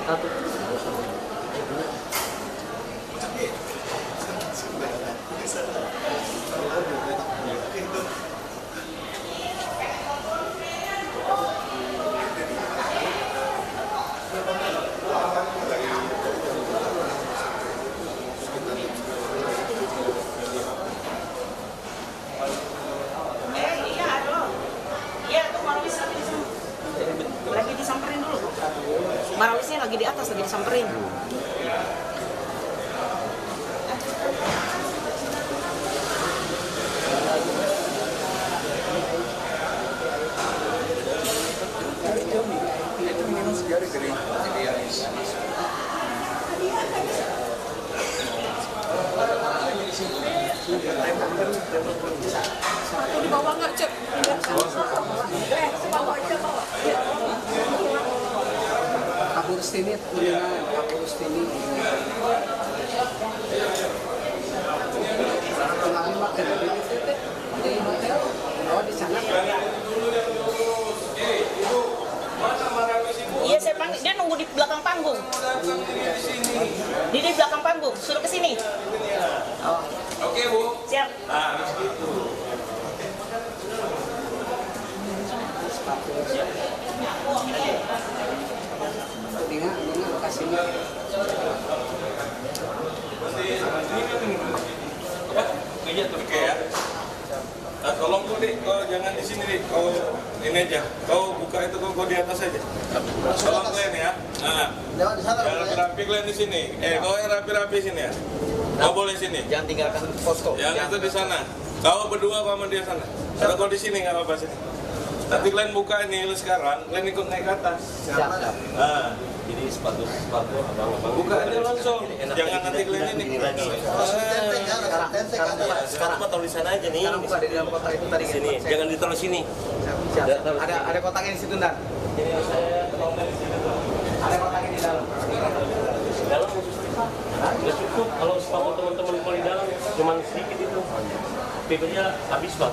Satu. Lagi disamperin dulu. Marawisnya lagi di atas, lagi disamperin. Itu minum segala dari Satu di bawah nggak cek? Bawa aja bawa. Kapur Stini, Kapur Stini. Kemarin makan di hotel. Oh di sana. Iya saya panggil, dia nunggu di belakang panggung. Di belakang panggung, suruh ke sini. Oh. Oke Bu. Siap. Nah, harus gitu. Tinggal lokasinya. Meja tuh. Oke ya. Nah, tolong tuh Dik, kau jangan di sini Dik, kau ini aja, kau buka itu kau di atas aja. Tolong kalian ya. Nah, Jangan di sana. yang rapi-rapi kalian di sini. Kau yang rapi-rapi sini ya. Kau boleh sini. Jangan tinggalkan posko. Yang itu di sana. Kau berdua sama dia sana. Kalau kau di sini nggak apa-apa sini. Nanti kalian buka ini sekarang, kalian ikut naik ke atas. Siap. Nah, Jadi sepatu abang-abang buka aja langsung. Jangan nanti kalian ini. sekarang mah taruh di sana aja nih. Sekarang buka di dalam kotak itu tadi. Sini, jangan ditaruh sini. Siap. Ada kotaknya di situ Ndar. Jadi saya tolong dari sini tuh. Ada kotaknya di dalam. Di dalam udah cukup. Kalau sepatu teman-teman kalau di dalam cuma sedikit itu. PP-nya habis Pak.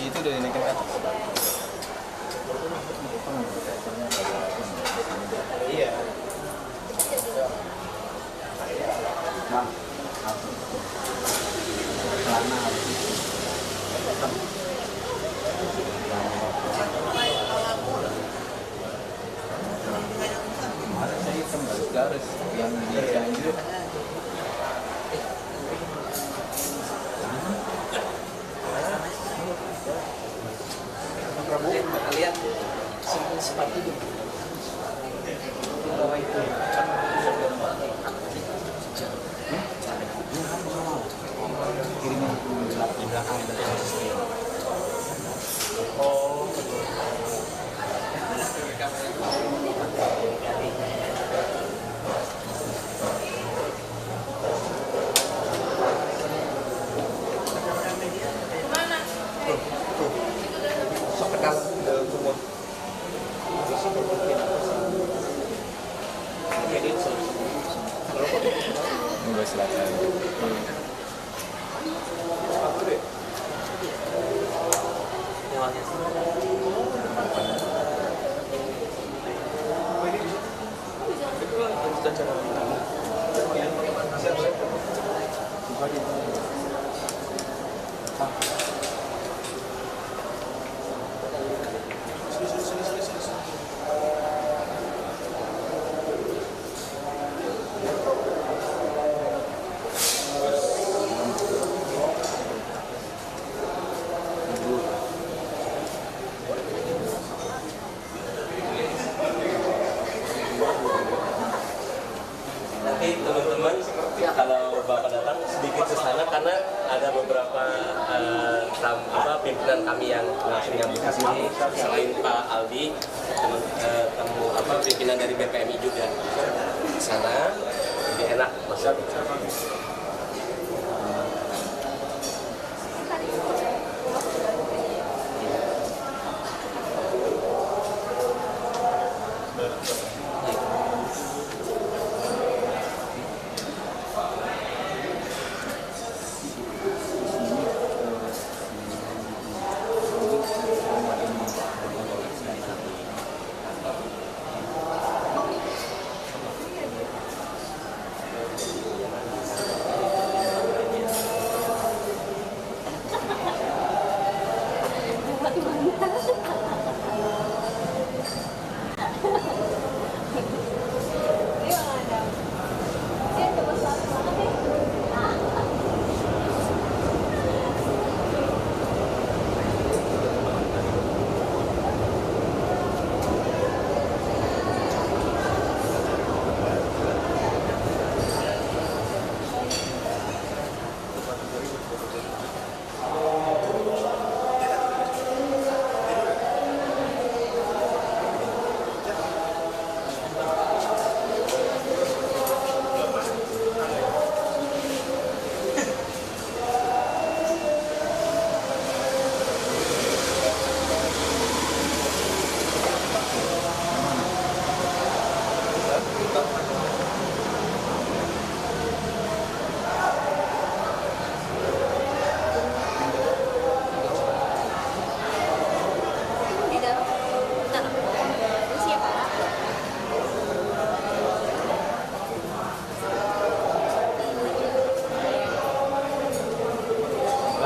Itu udah dinaikin kan? Iya. Nah, kemarin saya hitam garis yang di Cianjur. Prabowo lihat sepatu itu. Bawah itu. Kirinya di belakang ada. Oh. Dalam rumah. Enggak silakan. teman-teman kalau Bapak datang sedikit ke sana karena ada beberapa pimpinan kami yang langsung nyambut ke sini selain Pak Aldi pimpinan dari BPMI juga di sana lebih enak maksudnya.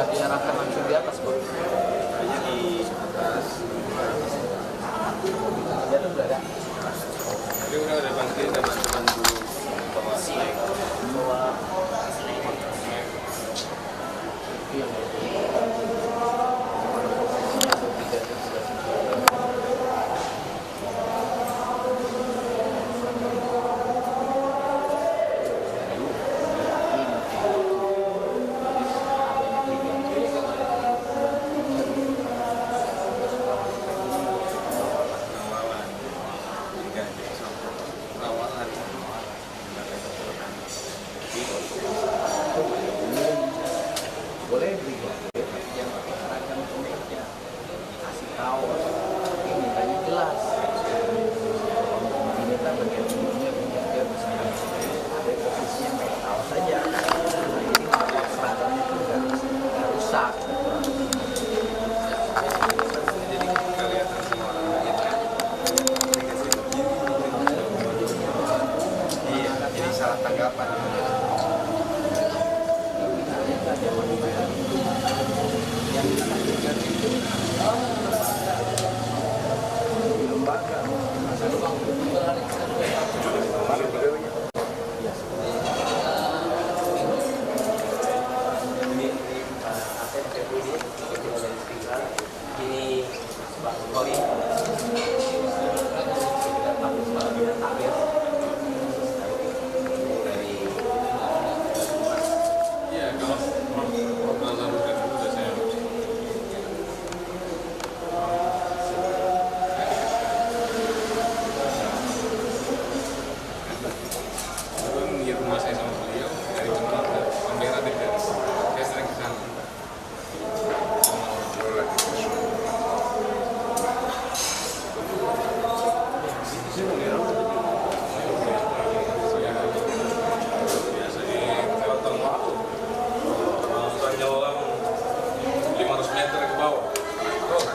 Diarahkan langsung di atas, Bu. Hanya di atas. Dia tuh udah ada. Dia udah ada bantu bawa naik. Boleh beli yang seragam kemeja, kasih tahu ini tanya jelas. Ini kan bagian ujungnya dia bisa ada posisinya kayak tahu saja. Jadi kalau seragamnya itu nggak rusak. Jadi kelihatan semua orang kan. Iya, jadi salah tanggapan. Ini Pak Kori Iya, kalau lalu dan udah saya di rumah saya sama beliau dari Kendal ke Canberra dekat. Saya sering ke sana. Sama ngobrol lagi. Biasanya potong waktu. Tanya orang 500 meter ke bawah. Oh,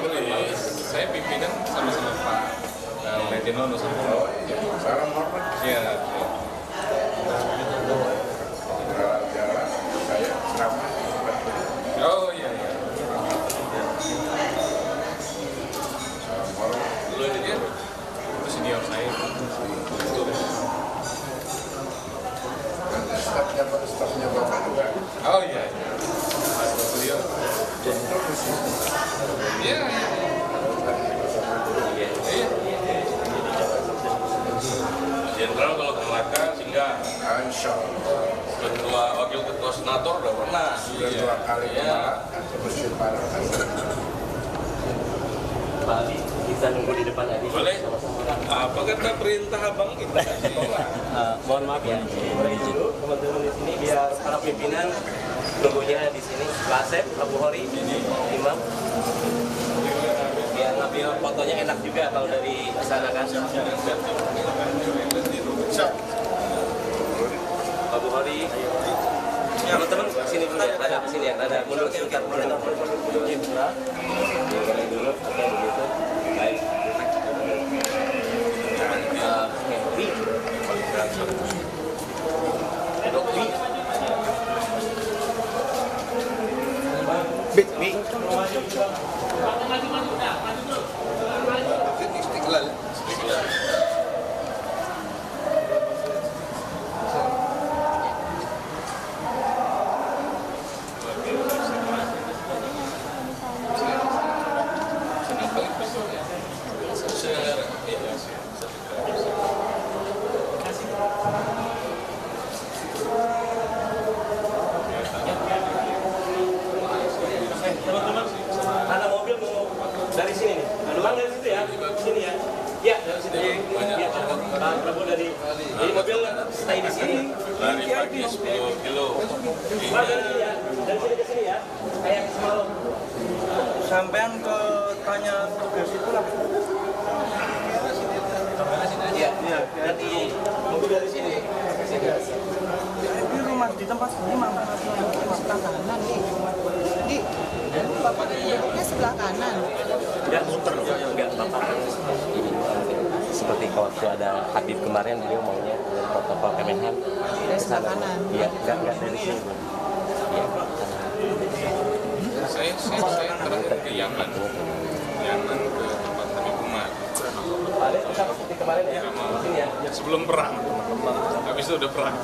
boleh. Saya pimpinan sama-sama Pak Letino Nusantara. Sekarang apa? Iya. Pansel. Ketua wakil ketua senator udah pernah. Sudah 2 kali kemarin terus diparahkan. Pak Ali, kita nunggu di depan tadi. Boleh. Apa kata perintah abang kita? Mohon maaf ya, izin teman-teman di sini biar para pimpinan nunggunya di sini. Pak Asep, Abu Hori, Imam. Biar ngambil fotonya enak juga kalau dari sana kan. Abu Hori. Teman-teman sini dulu ya, ada sini ya, ada mundur sebentar. Boleh dulu, oke begitu. Baik. Istiqlal. Teman-teman, ada mobil mau dari sini nih. Bang dari situ ya, sini ya. Ya, dari sini. Ya, Pak Prabowo dari. Jadi mobil stay di sini. Lari pagi 10 kilo. Pak dari sini ya, dari sini ke sini ya. Kayak semalam. Sampean ke tanya tugas itu lah. Iya, nanti mobil dari sini. Di rumah di tempat ini mama Sebelah kanan nih. Di Bapak duduknya sebelah kanan. Ya, muter enggak apa-apa. Seperti waktu ada Habib kemarin, beliau maunya dari protokol Kemenhan Dari sebelah kanan. Iya, enggak dari sini. Iya. Saya terakhir ke Yaman ke tempat Habib Umar. Ada sama seperti kemarin ya. Sini ya. Sebelum perang. Habis itu udah perang.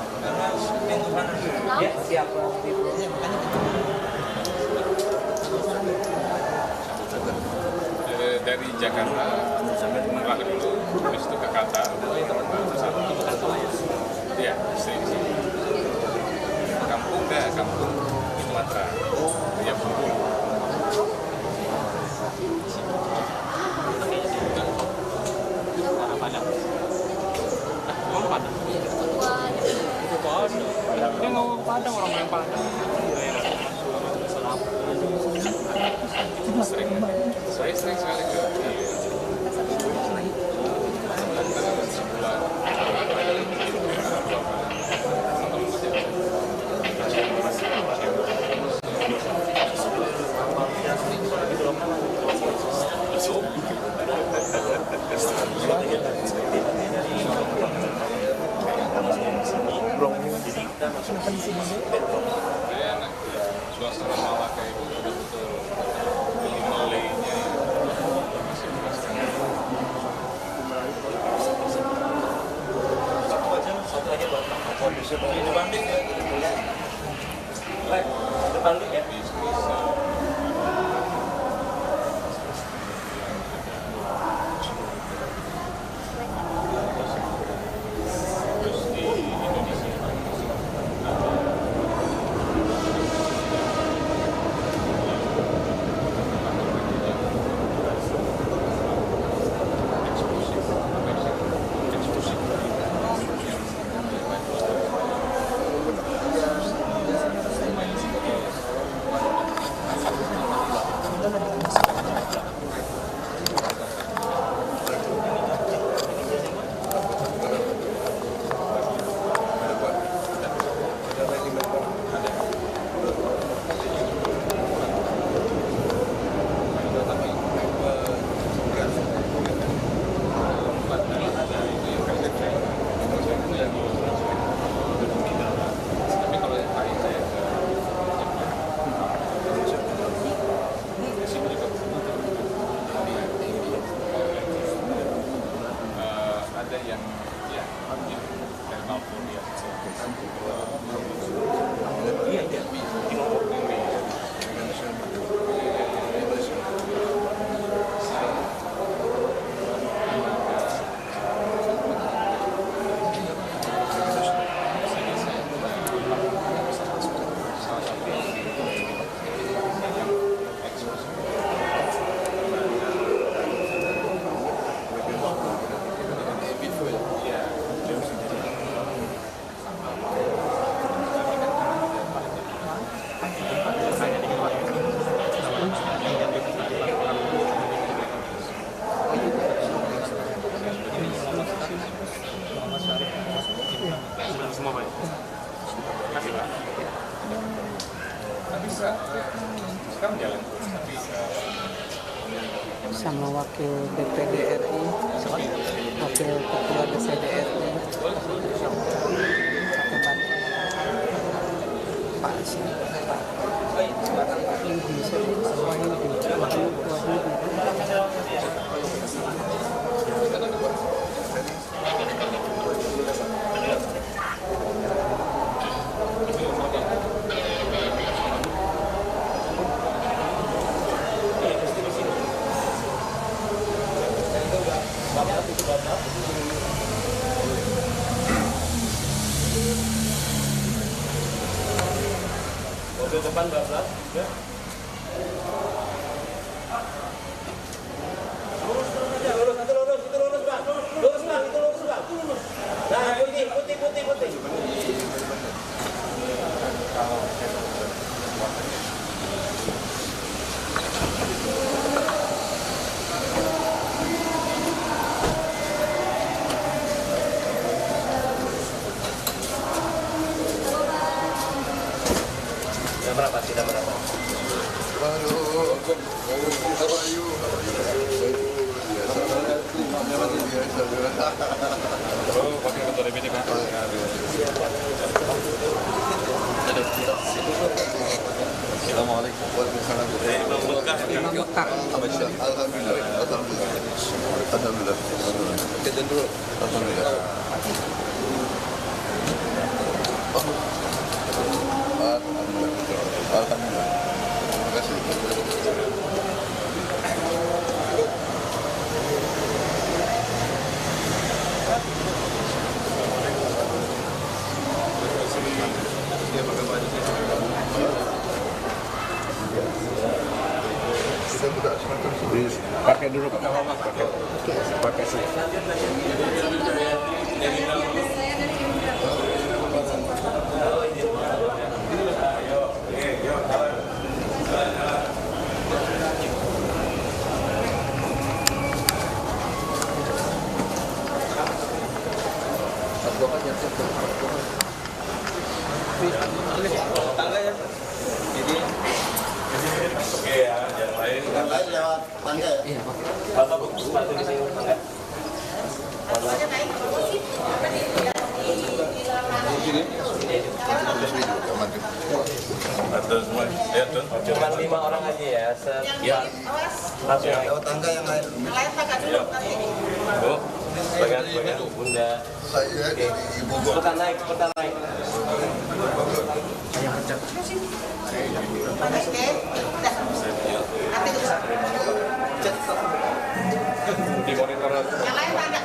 Ya, siap. Dari Jakarta sampai Merak dulu, habis itu ke Qatar. Iya, istri di sini. Kampung di Sumatera. Ya, Bengkulu. Dia ngomong Padang, orang yang Padang. Saya sering sekali ke suasana malah kayak betul-betul Himalaya-nya masih merasakan. Satu aja buat Pak. Depan dik ya. Baik, depan dik ya. semua Pak. Kasih Pak. Sekarang jalan. Sama wakil DPD RI, wakil ketua DPD RI, Pak Mobil depan bablas juga. Lurus, itu lurus Bang. Lurus Bang, itu lurus Bang. Nah, putih. Sudah berapa? Oh, pakai kantor DPD Pak. Assalamualaikum warahmatullahi wabarakatuh. Alhamdulillah. Kita dulu. Alhamdulillah. Alhamdulillah. Terima kasih. Pakai dulu Pak. Pakai sih. Tangga ya. Jadi Oke ya, yang lain. lewat tangga ya. Iya, Pak. Bapak buku sepatu di sini enggak? Ada semua. Ya, Don. Cuma 5 orang aja ya. Ya. Langsung naik. Lewat tangga yang lain. Yang lain tangga dulu nanti. Bu, bagian Bunda. Saya dari Ibu Gor. Cepetan naik. Oke. Udah. Nanti terus. Di monitor. Yang lain tangga.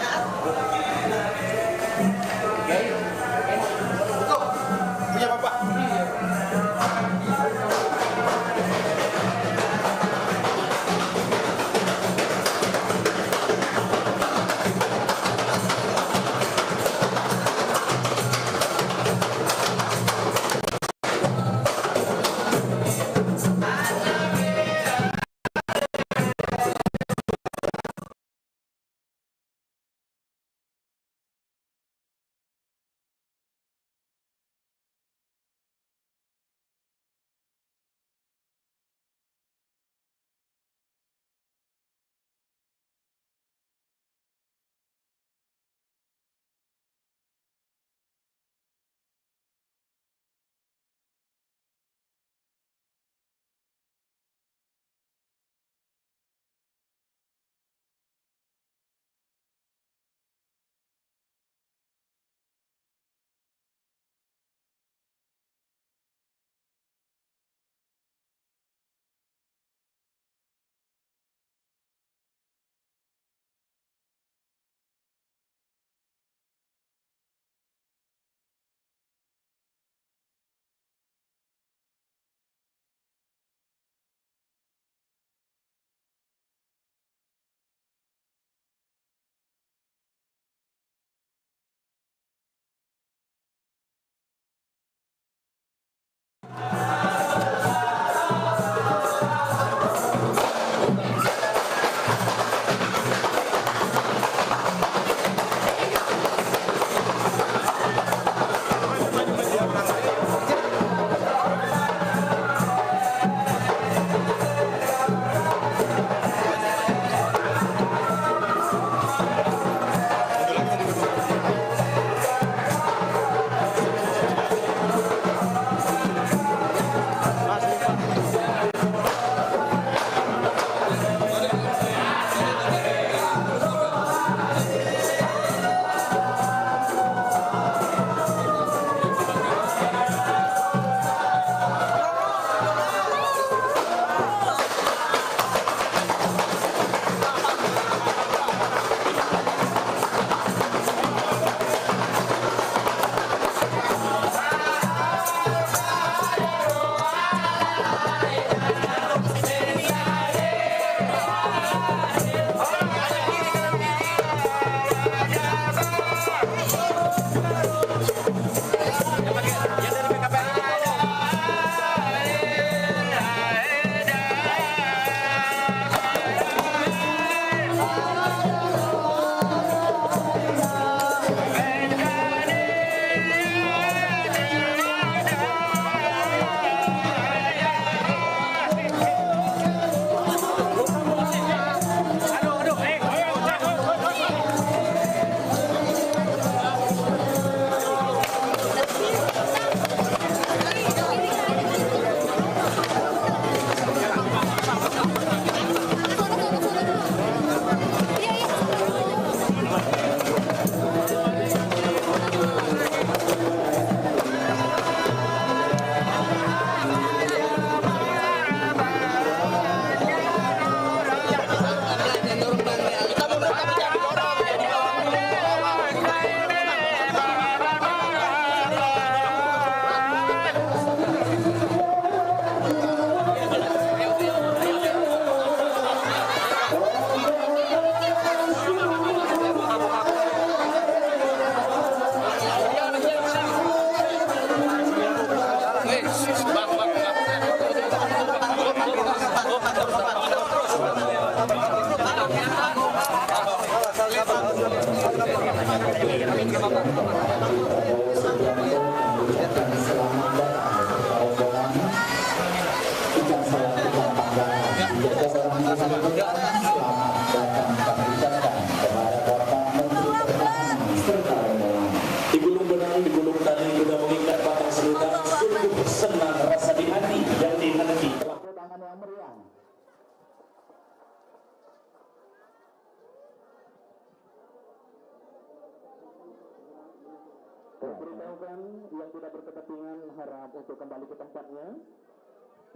untuk kembali ke tempatnya,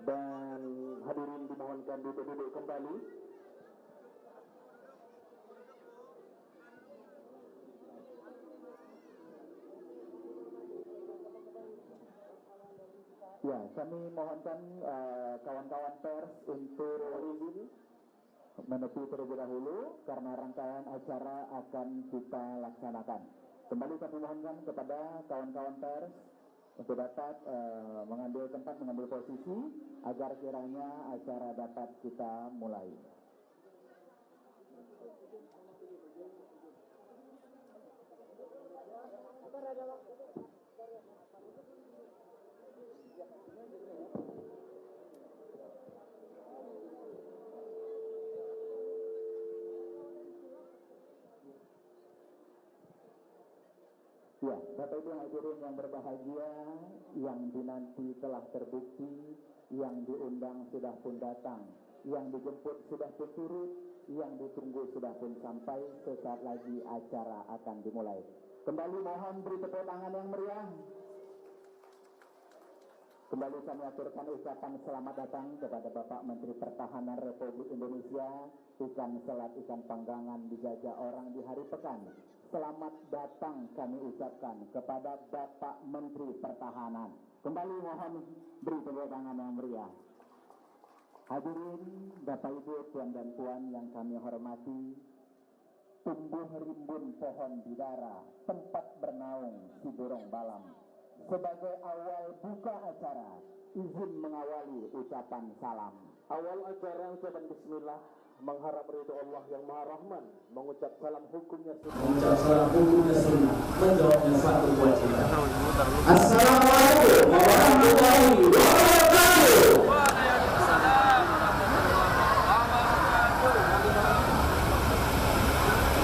dan hadirin dimohonkan duduk kembali. Ya, kami mohonkan kawan-kawan pers untuk izin menepi terlebih dahulu karena rangkaian acara akan kita laksanakan. Kembali kami mohonkan kepada kawan-kawan pers untuk dapat mengambil tempat, mengambil posisi agar kiranya acara dapat kita mulai. Ya, Bapak Ibu hadirin yang berbahagia, yang dinanti telah terbukti, yang diundang sudah pun datang, yang dijemput sudah pun turut, yang ditunggu sudah pun sampai, sesaat lagi acara akan dimulai. Kembali mohon beri tepuk tangan yang meriah. Kembali kami aturkan ucapan selamat datang kepada Bapak Menteri Pertahanan Republik Indonesia. Ikan selat, ikan panggangan dijajah orang di hari pekan. Selamat datang kami ucapkan kepada Bapak Menteri Pertahanan. Kembali mohon beri tepuk tangan yang meriah. Hadirin Bapak Ibu, Tuan dan Puan yang kami hormati, tumbuh rimbun pohon bidara, tempat bernaung si burung balam. Sebagai awal buka acara, izin mengawali ucapan salam. Awal acara ucapan bismillah, mengharap ridho Allah yang Maha Rahman, mengucap salam hukumnya sunnah, menjawabnya satu kewajiban. Assalamualaikum warahmatullahi wabarakatuh.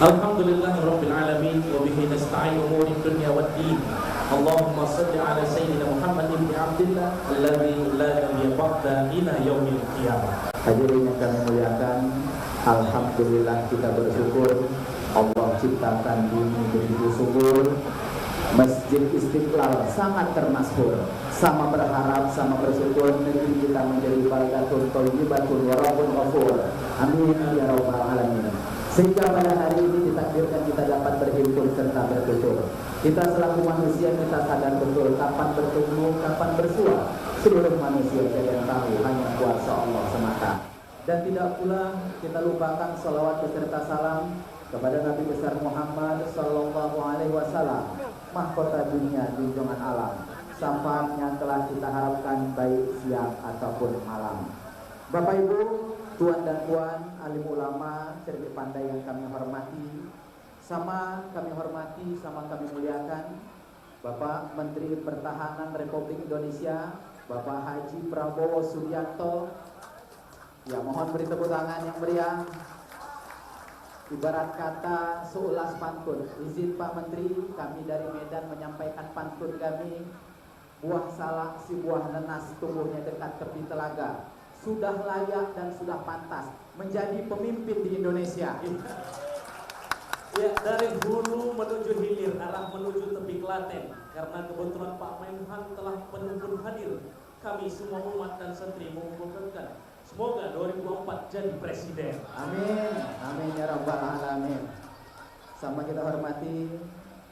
Alhamdulillahirabbil alamin wa bihi nasta'in umuri dunya waddin. Allahumma shalli ala sayyidina Muhammad ibn Abdillah alladzi la nabiyya ba'da ila yaumil qiyamah. Hadirin yang kami muliakan, alhamdulillah kita bersyukur Allah ciptakan bumi begitu subur. Masjid Istiqlal sangat termasyhur. Sama berharap, sama bersyukur negeri kita menjadi baldatun thayyibatun wa rabbun ghafur. Amin ya rabbal alamin. Sehingga pada hari ini ditakdirkan kita dapat berhimpun serta bertutur. Kita selaku manusia kita sadar betul kapan bertemu, kapan bersua. Seluruh manusia tidak tahu, hanya kuasa Allah semata. Dan tidak pula kita lupakan salawat beserta salam kepada Nabi besar Muhammad Sallallahu Alaihi Wasallam, mahkota dunia, junjungan alam. Syafaatnya telah kita harapkan baik siang ataupun malam. Bapak Ibu, Tuan dan Puan, alim ulama, cerdik pandai yang kami hormati, sama kami hormati, sama kami muliakan Bapak Menteri Pertahanan Republik Indonesia, Bapak Haji Prabowo Subianto. Ya, mohon beri tepuk tangan yang meriah. Ibarat kata seulas pantun. Izin Pak Menteri, kami dari Medan menyampaikan pantun kami. Buah salak si buah nenas tumbuhnya dekat tepi telaga. Sudah layak dan sudah pantas menjadi pemimpin di Indonesia. Ya, dari hulu menuju hilir, arah menuju tepi Klaten. Karena kebetulan Pak Menhan telah penuh hadir, kami semua umat dan santri mengumpulkan. Semoga 2024 jadi presiden. Amin, amin ya rabbal alamin. Sama kita hormati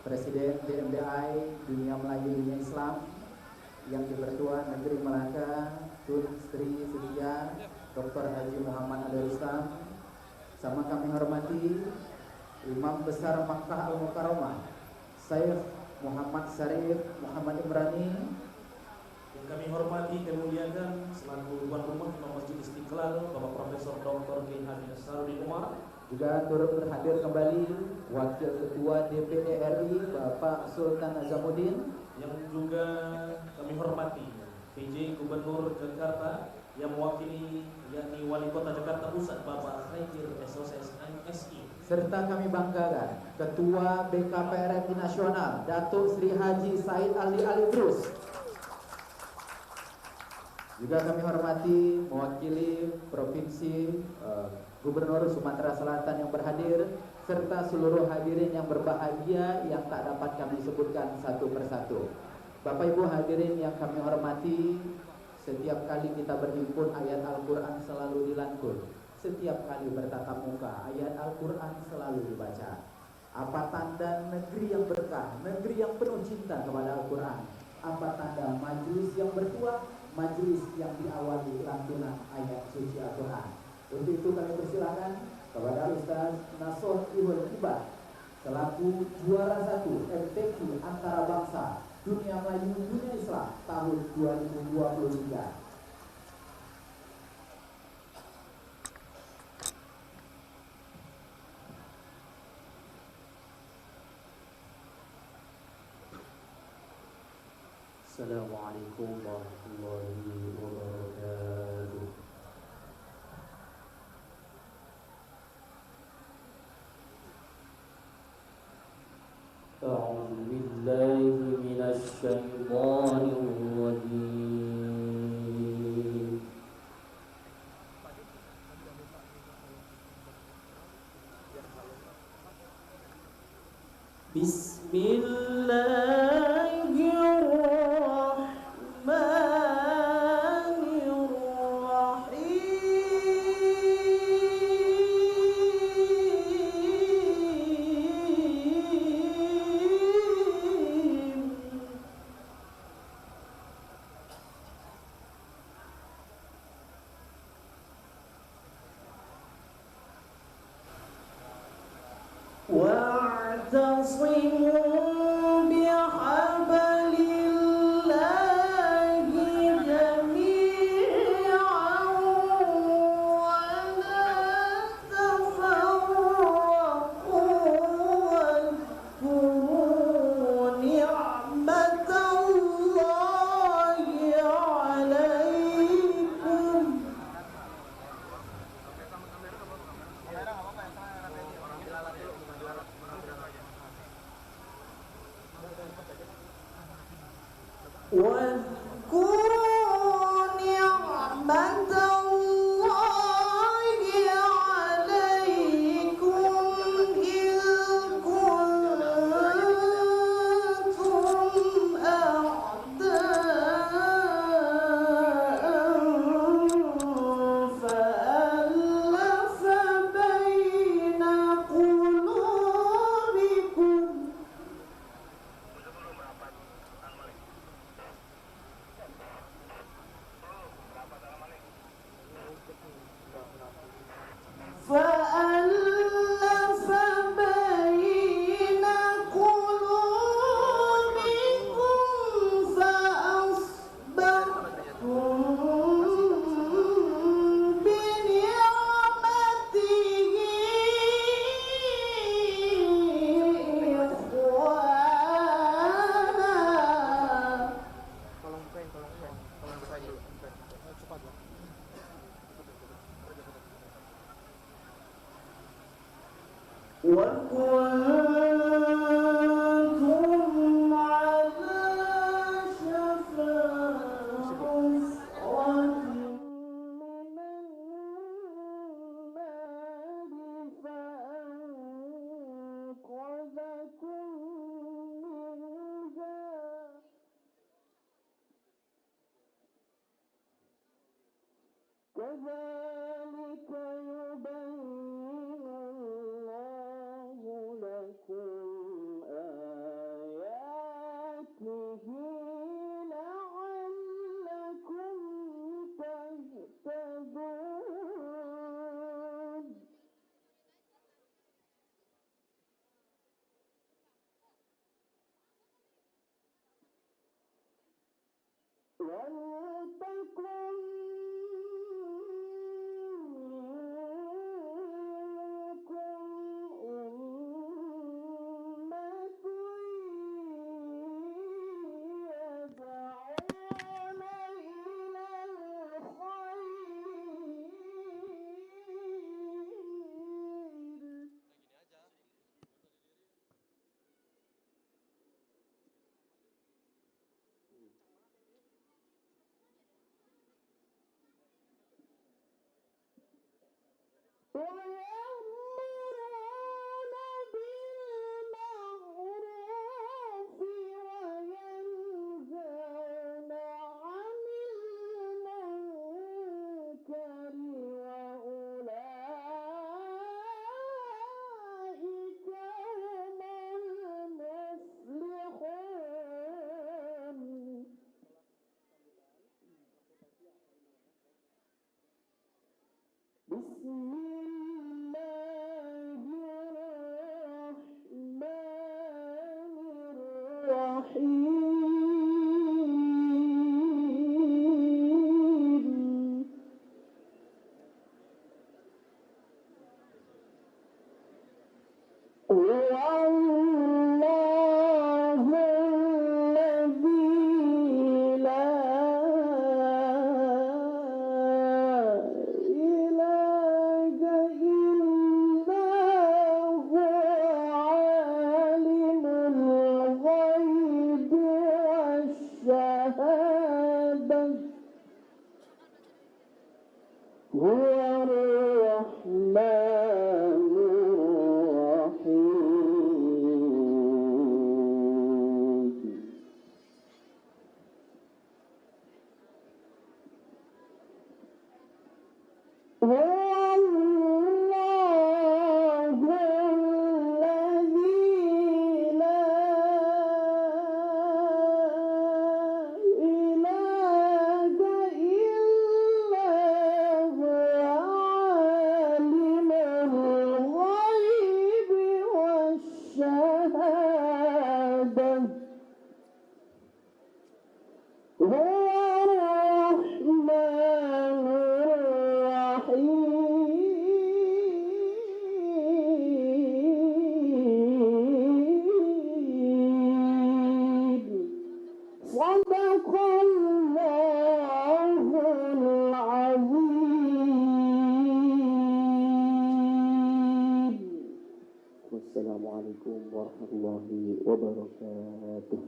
Presiden DMDI Dunia Melayu Dunia Islam yang dipertua Negeri Melaka, Tun Sri Setia Dr. Haji Muhammad Ali Rustam. Sama kami hormati Imam Besar Makkah Al-Mukarramah Syekh Muhammad Syarif Muhammad Imrani. Yang kami hormati dan muliakan selaku tuan rumah Imam Masjid Istiqlal Bapak Profesor Dr. Kiai Haji Nasaruddin Umar. Juga turut berhadir kembali Wakil Ketua DPD RI Bapak Sultan Azamuddin. Yang juga kami hormati PJ Gubernur Jakarta yang mewakili yakni Wali Kota Jakarta Pusat Bapak Khair SOS MSI. Serta kami banggakan Ketua BKPRI Nasional Datuk Sri Haji Said Ali Drus. Juga kami hormati mewakili Provinsi Gubernur Sumatera Selatan yang berhadir, serta seluruh hadirin yang berbahagia yang tak dapat kami sebutkan satu persatu. Bapak Ibu hadirin yang kami hormati, setiap kali kita berhimpun ayat Al-Quran selalu dilantun. Setiap kali bertatap muka ayat Al-Quran selalu dibaca. Apa tanda negeri yang berkah, negeri yang penuh cinta kepada Al-Quran? Apa tanda majelis yang bertuah, majelis yang diawali lantunan ayat suci Al-Quran? Untuk itu kami persilakan kepada Ustaz Nasuh Ibn Ibad selaku juara 1 MTQ antara bangsa Dunia Melayu Dunia Islam tahun 2023. Assalamualaikum warahmatullahi wabarakatuh. أعوذ بالله من الشيطان الرجيم. بسم الله الرحمن الرحيم. واعتصموا بحبل الله جميعا ولا تفرقوا واذكروا نعمة الله عليكم واذكروا نعمة الله عليكم إذ كنتم أعداء فألف بين قلوبكم فألف بين قلوبكم فأصبحتم بنعمته إخوانا وكنتم على شفا حفرة من النار فأنقذكم منها كذلك يبين الله لكم آياته لعلكم تهتدون. ولتكن منكم أمة يدعون إلى الخير ويأمرون بالمعروف وينهون Wassalamualaikum warahmatullahi wabarakatuh.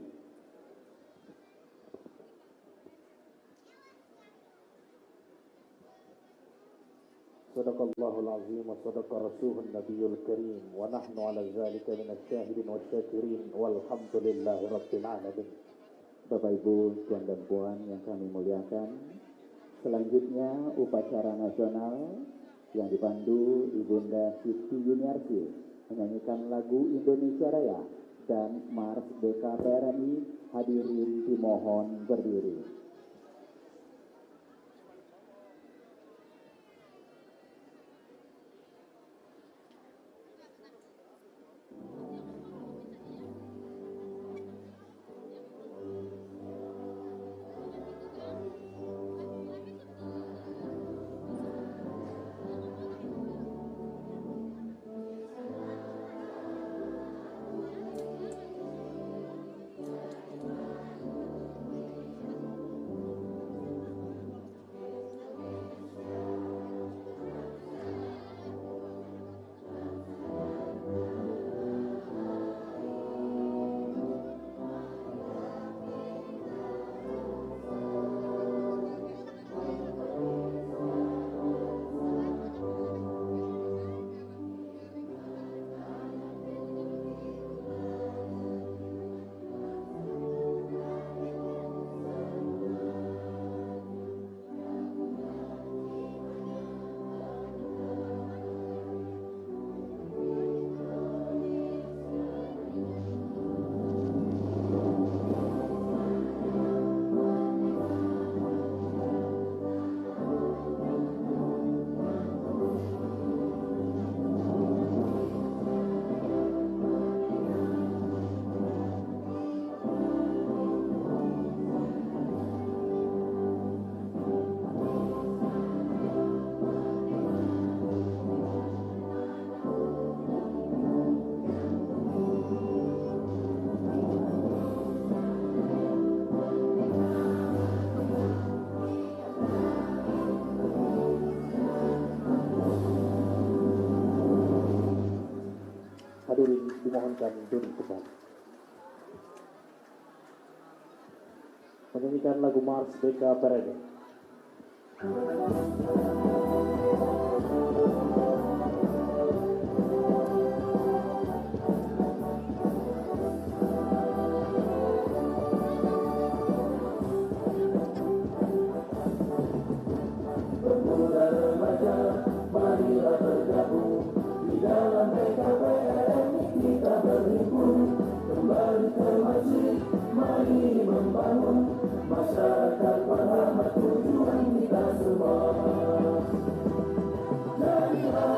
Sadaqallahul azim wa sadaqa rasulun nabiyul karim wa nahnu ala zalika minasyahidin wa syakirin walhamdulillahi rabbil alamin. Bapak Ibu, Tuan dan Puan yang kami muliakan, selanjutnya upacara nasional yang dipandu Ibunda Siti Yuniarti menyanyikan lagu Indonesia Raya dan Mars BKPRNI. Hadirin dimohon berdiri. Hadirin dimohonkan duduk kembali. Menyanyikan lagu Mars BKPRNI. Pemuda remaja, marilah bergabung di dalam BKPRNI, kita berhimpun kembali ke masjid, mari membangun masyarakat berhormat, tujuan kita semua. Jadilah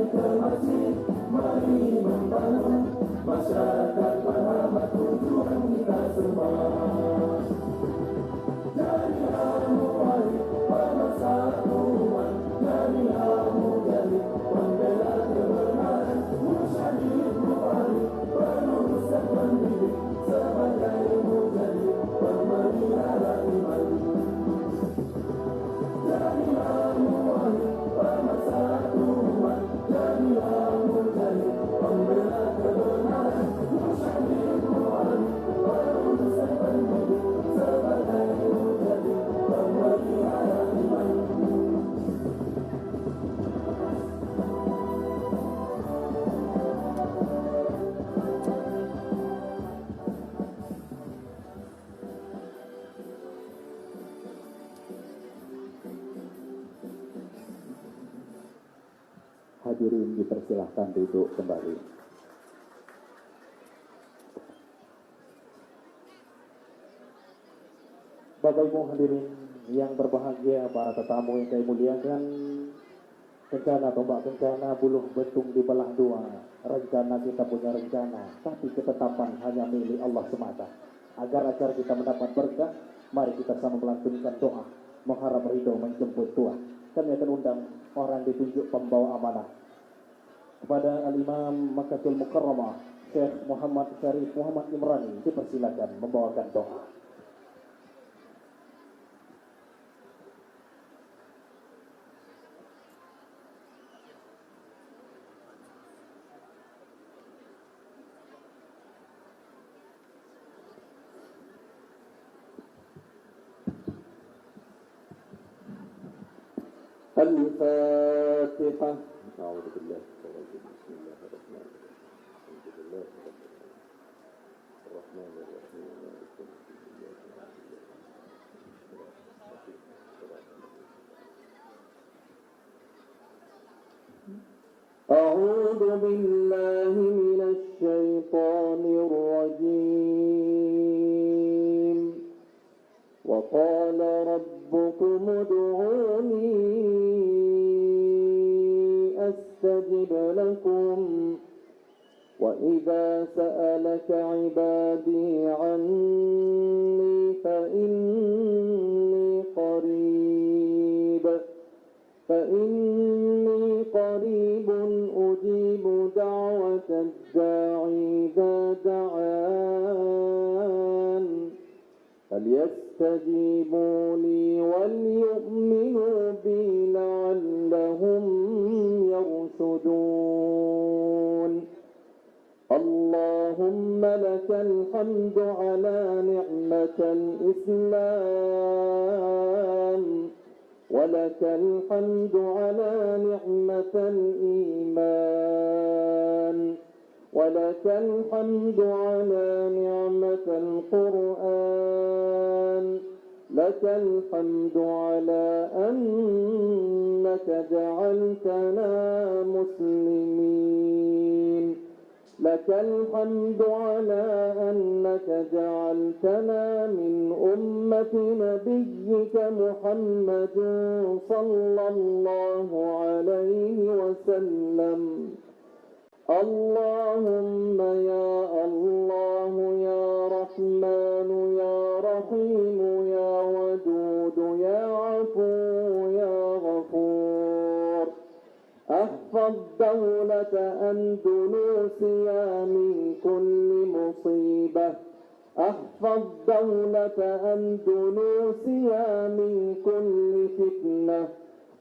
mereka masih mari membangun masyarakat berhormat tujuan kita semua. Jadilah muwahhid pemersatuan, jadilah mujahid pembela kebenaran, musyahid muwahhid penerus dan pendidik sebagai mujahid pemelihara iman. Jadilah muwahhid pemersatuan, jadilah mujahid pembela kebenaran, musyahid muwahhid penerus dan pendidik sebagai mujahid pemelihara iman. Hadirin dipersilahkan duduk kembali. Bapak Ibu hadirin yang berbahagia, para tetamu yang saya muliakan, rencana tombak kencana buluh betung dibelah dua. Rencana kita punya rencana, tapi ketetapan hanya milik Allah semata. Agar acara kita mendapat berkah, mari kita sama melantunkan doa, mengharap ridho menjemput Tuhan. Kami akan undang orang ditunjuk pembawa amanah kepada Al-Imam Makkahul Mukarramah Syekh Muhammad Syarif Muhammad Imrani, dipersilakan membawakan doa. Al-Fatihah. A'udzubillah. Bismillahirrahmanirrahim. Alhamdulillah. A'udzu billahi minasy syaithanir rajim. Wa qala rabbukum ud'uni astajib lakum. وَإِذَا سَأَلَكَ عِبَادِي عَنِّي فَإِنِّي قَرِيبٌ أُجِيبُ دَعْوَةَ الدَّاعِي إِذَا دَعَانِ فَلْيَسْتَجِيبُوا لِي وَلْيُؤْمِنُوا بِي لَعَلَّهُمْ يَرْشُدُونَ. اللهم لك الحمد على نعمة الإسلام، ولك الحمد على نعمة الإيمان، ولك الحمد على نعمة القرآن، لك الحمد على أنك جعلتنا مسلمين، لك الحمد على أنك جعلتنا من أمة نبيك محمد صلى الله عليه وسلم. اللهم يا الله يا رحمن يا رحيم يا ودود يا عفو يا غفور، احفظ دولة أندلسيا من كل مصيبة، احفظ دولة أندلسيا من كل فتنة.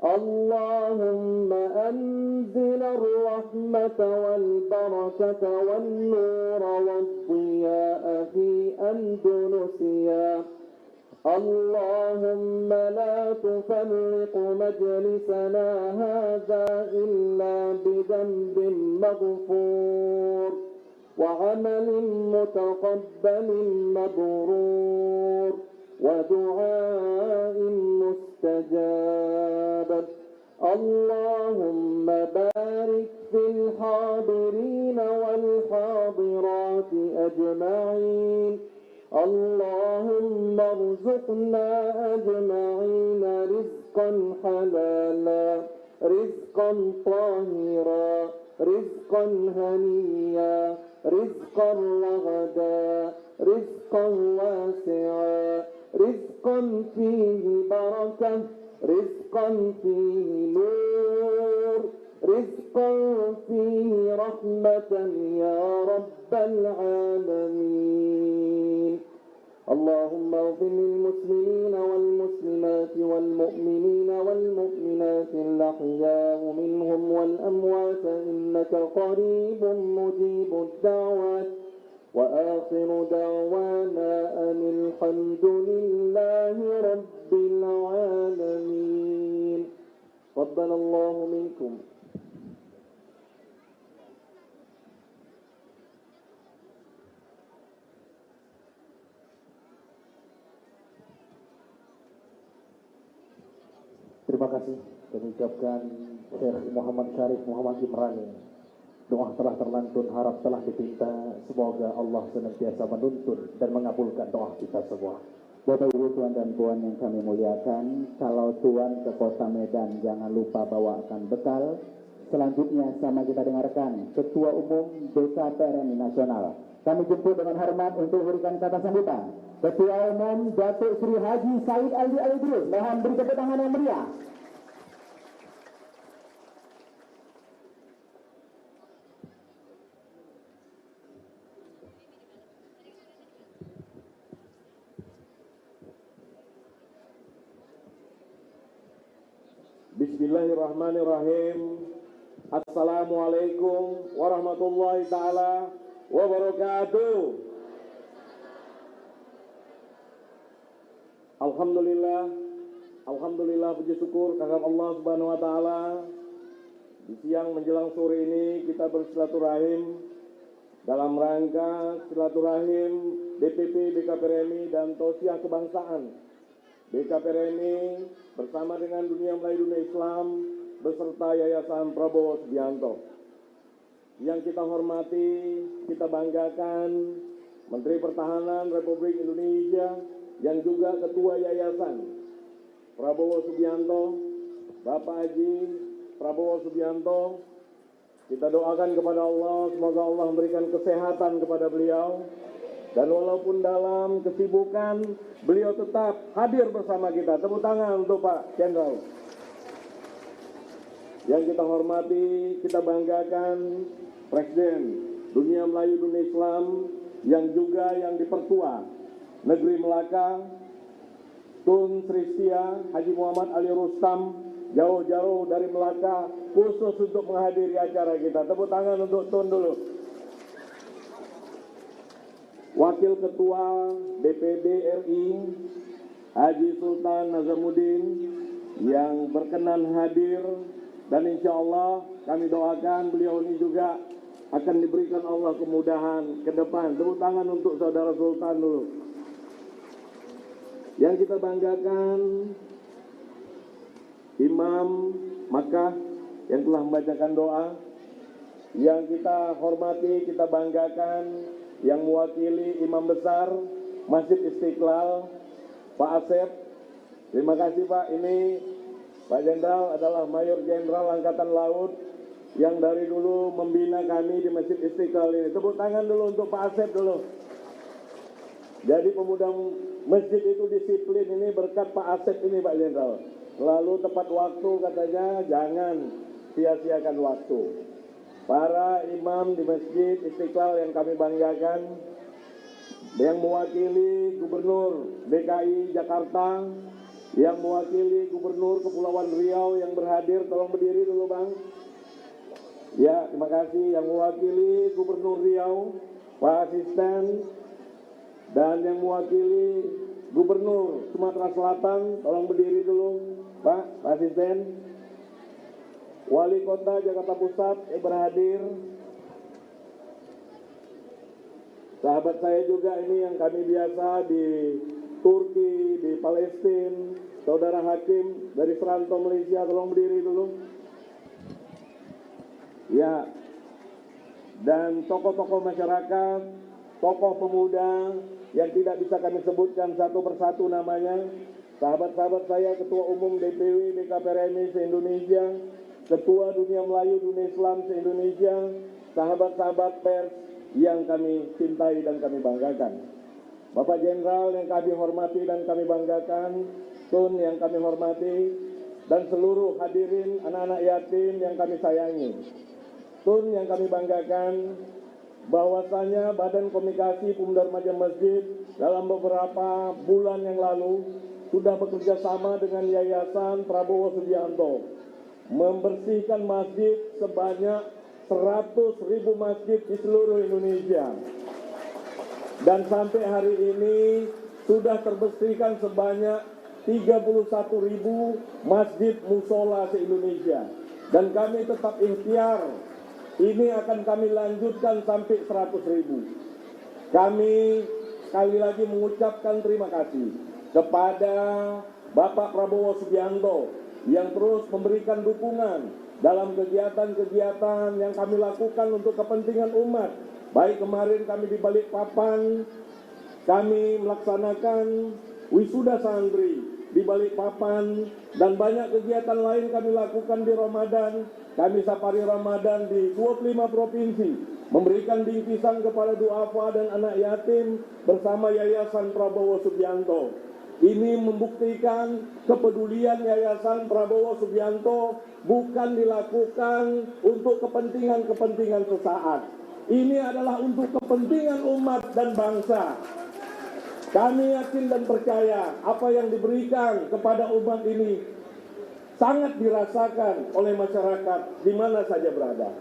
اللهم أنزل الرحمة والبركة والنور والضياء في أندلسيا. اللهم لا تفرق مجلسنا هذا إلا بذنب مغفور وعمل متقبل مبرور ودعاء مستجاب. اللهم بارك في الحاضرين والحاضرات أجمعين. اللهم ارزقنا أجمعين رزقا حلالا، رزقا رزقا طاهرا رزقا هنيا رزقا رغدا رزقا واسعا رزقا فيه بركة رزقا فيه نور رزقا فيه رحمة يا رب العالمين. اللهم اغفر للمسلمين والمسلمات والمؤمنين والمؤمنات الأحياء منهم والأموات إنك قريب مجيب الدعوات. وآخر دعوانا أن الحمد لله رب العالمين. تقبل الله منكم. Terima kasih kami ucapkan Syekh Muhammad Syarif Muhammad Imrani. Doa telah terlantun, harap telah dipinta. Semoga Allah senantiasa menuntun dan mengabulkan doa kita semua. Bapak Ibu, Tuan dan Puan yang kami muliakan, kalau Tuan ke Kota Medan jangan lupa bawakan bekal. Selanjutnya sama kita dengarkan Ketua Umum BKPRMI Nasional. Kami jemput dengan hormat untuk memberikan kata sambutan Ketua Umum Datuk Sri Haji Said Aldi Al-Idrus. Mohon beri tepuk tangan yang meriah. Bismillahirrahmanirrahim. Assalamualaikum warahmatullahi ta'ala wabarakatuh. Alhamdulillah puji syukur kehadirat Allah Subhanahu wa taala. Di siang menjelang sore ini kita bersilaturahim dalam rangka silaturahim DPP BKPRMI dan Tausiah Kebangsaan. BKPRMI bersama dengan Dunia Melayu Dunia Islam beserta Yayasan Prabowo Subianto. Yang kita hormati, kita banggakan Menteri Pertahanan Republik Indonesia yang juga Ketua Yayasan Prabowo Subianto, Bapak Haji Prabowo Subianto. Kita doakan kepada Allah, semoga Allah memberikan kesehatan kepada beliau. Dan walaupun dalam kesibukan, beliau tetap hadir bersama kita. Tepuk tangan untuk Pak Jenderal. Yang kita hormati, kita banggakan Presiden Dunia Melayu Dunia Islam yang juga yang dipertua Negeri Melaka, Tun Sristia Haji Muhammad Ali Rustam, jauh-jauh dari Melaka khusus untuk menghadiri acara kita. Tepuk tangan untuk Tun dulu. Wakil Ketua DPD RI Haji Sultan Nazamuddin yang berkenan hadir, dan insya Allah kami doakan beliau ini juga akan diberikan Allah kemudahan ke depan. Tepuk tangan untuk Saudara Sultan dulu. Yang kita banggakan Imam Makkah yang telah membacakan doa. Yang kita hormati, kita banggakan yang mewakili Imam Besar Masjid Istiqlal, Pak Asep. Terima kasih Pak. Ini Pak Jenderal adalah Mayor Jenderal Angkatan Laut yang dari dulu membina kami di Masjid Istiqlal ini. Tepuk tangan dulu untuk Pak Asep dulu. Jadi pemuda masjid itu disiplin, ini berkat Pak Asep ini Pak Jenderal. Selalu tepat waktu katanya, jangan sia-siakan waktu. Para imam di Masjid Istiqlal yang kami banggakan, yang mewakili Gubernur DKI Jakarta, yang mewakili Gubernur Kepulauan Riau yang berhadir, tolong berdiri dulu Bang. Ya, terima kasih. Yang mewakili Gubernur Riau, Pak Asisten, dan yang mewakili Gubernur Sumatera Selatan, tolong berdiri dulu Pak Asisten. Wali Kota Jakarta Pusat yang berhadir. Sahabat saya juga ini yang kami biasa di Turki, di Palestina, Saudara Hakim dari Seranto Malaysia, tolong berdiri dulu. Ya, dan tokoh-tokoh masyarakat, tokoh pemuda yang tidak bisa kami sebutkan satu persatu namanya. Sahabat-sahabat saya, Ketua Umum DPW BKPRMI se-Indonesia, Ketua Dunia Melayu Dunia Islam se-Indonesia, sahabat-sahabat pers yang kami cintai dan kami banggakan. Bapak Jenderal yang kami hormati dan kami banggakan, Tun yang kami hormati, dan seluruh hadirin anak-anak yatim yang kami sayangi. Tun yang kami banggakan, bahwasanya Badan Komunikasi Pemuda Remaja Masjid dalam beberapa bulan yang lalu sudah bekerja sama dengan Yayasan Prabowo Subianto membersihkan masjid sebanyak 100.000 masjid di seluruh Indonesia. Dan sampai hari ini sudah terbersihkan sebanyak 31.000 masjid musola se-Indonesia. Dan kami tetap ikhtiar, ini akan kami lanjutkan sampai 100.000. Kami sekali lagi mengucapkan terima kasih kepada Bapak Prabowo Subianto yang terus memberikan dukungan dalam kegiatan-kegiatan yang kami lakukan untuk kepentingan umat. Baik kemarin kami di Balikpapan, kami melaksanakan wisuda santri di Balikpapan, dan banyak kegiatan lain kami lakukan di Ramadan. Kami safari Ramadan di 25 provinsi, memberikan bingkisan kepada duafa dan anak yatim bersama Yayasan Prabowo Subianto. Ini membuktikan kepedulian Yayasan Prabowo Subianto bukan dilakukan untuk kepentingan-kepentingan sesaat. Ini adalah untuk kepentingan umat dan bangsa. Kami yakin dan percaya apa yang diberikan kepada umat ini sangat dirasakan oleh masyarakat di mana saja berada.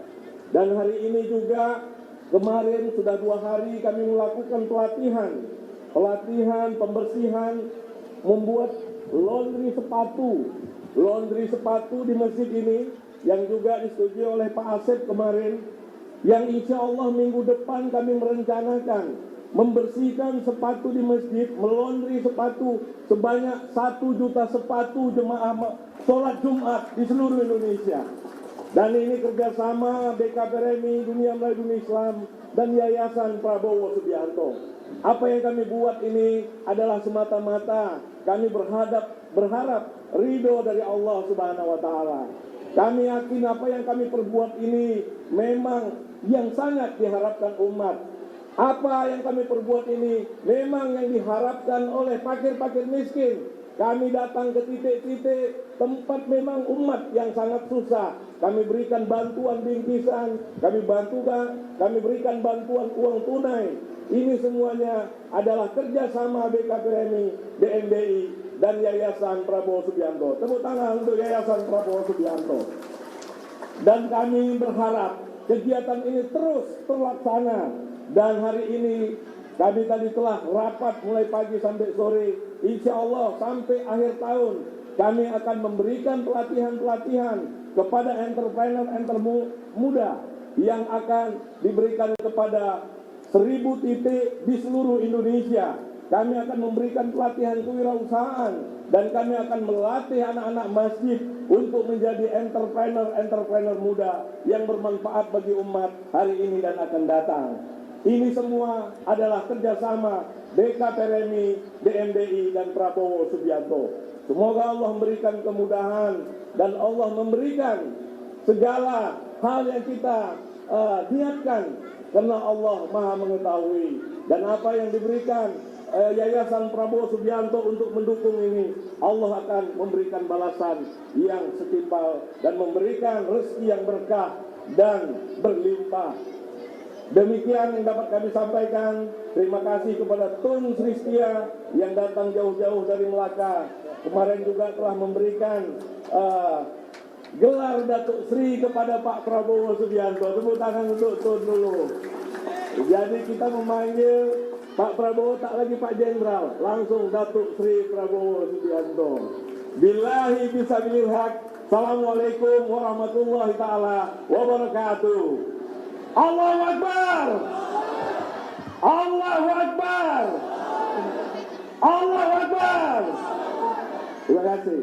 Dan hari ini juga, kemarin sudah 2 hari kami melakukan pelatihan pembersihan, membuat laundry sepatu di masjid ini, yang juga disetujui oleh Pak Asep kemarin, yang insya Allah minggu depan kami merencanakan membersihkan sepatu di masjid, melondri sepatu sebanyak 1 juta sepatu jemaah sholat Jumat di seluruh Indonesia. Dan ini kerjasama BKPRMI, Dunia Melayu Dunia Islam, dan Yayasan Prabowo Subianto. Apa yang kami buat ini adalah semata-mata kami berharap ridho dari Allah Subhanahu wa Ta'ala. Kami yakin apa yang kami perbuat ini memang yang sangat diharapkan umat. Apa yang kami perbuat ini memang yang diharapkan oleh fakir-fakir miskin. Kami datang ke titik-titik tempat memang umat yang sangat susah. Kami berikan bantuan bingkisan, kami berikan bantuan uang tunai. Ini semuanya adalah kerjasama BKPRMI, BMBI, dan Yayasan Prabowo Subianto. Tepuk tangan untuk Yayasan Prabowo Subianto. Dan kami berharap kegiatan ini terus terlaksana. Dan hari ini kami tadi telah rapat mulai pagi sampai sore. Insya Allah sampai akhir tahun kami akan memberikan pelatihan-pelatihan kepada entrepreneur muda yang akan diberikan kepada 1.000 titik di seluruh Indonesia. Kami akan memberikan pelatihan kewirausahaan dan kami akan melatih anak-anak masjid untuk menjadi entrepreneur muda yang bermanfaat bagi umat hari ini dan akan datang. Ini semua adalah kerjasama BKPRMI, BMBI, dan Prabowo Subianto. Semoga Allah memberikan kemudahan dan Allah memberikan segala hal yang kita niatkan, karena Allah Maha mengetahui. Dan apa yang diberikan Yayasan Prabowo Subianto untuk mendukung ini, Allah akan memberikan balasan yang setimpal dan memberikan rezeki yang berkah dan berlimpah. Demikian yang dapat kami sampaikan. Terima kasih kepada Tun Sristia yang datang jauh-jauh dari Melaka. Kemarin juga telah memberikan gelar Datuk Sri kepada Pak Prabowo Subianto. Tepuk tangan untuk Tun dulu. Jadi kita memanggil Pak Prabowo tak lagi Pak Jenderal, langsung Datuk Sri Prabowo Subianto. Billahi fisabilil haq. Assalamualaikum warahmatullahi taala wabarakatuh. Allahu Akbar. Allahu Akbar. Allahu Akbar. Terima kasih.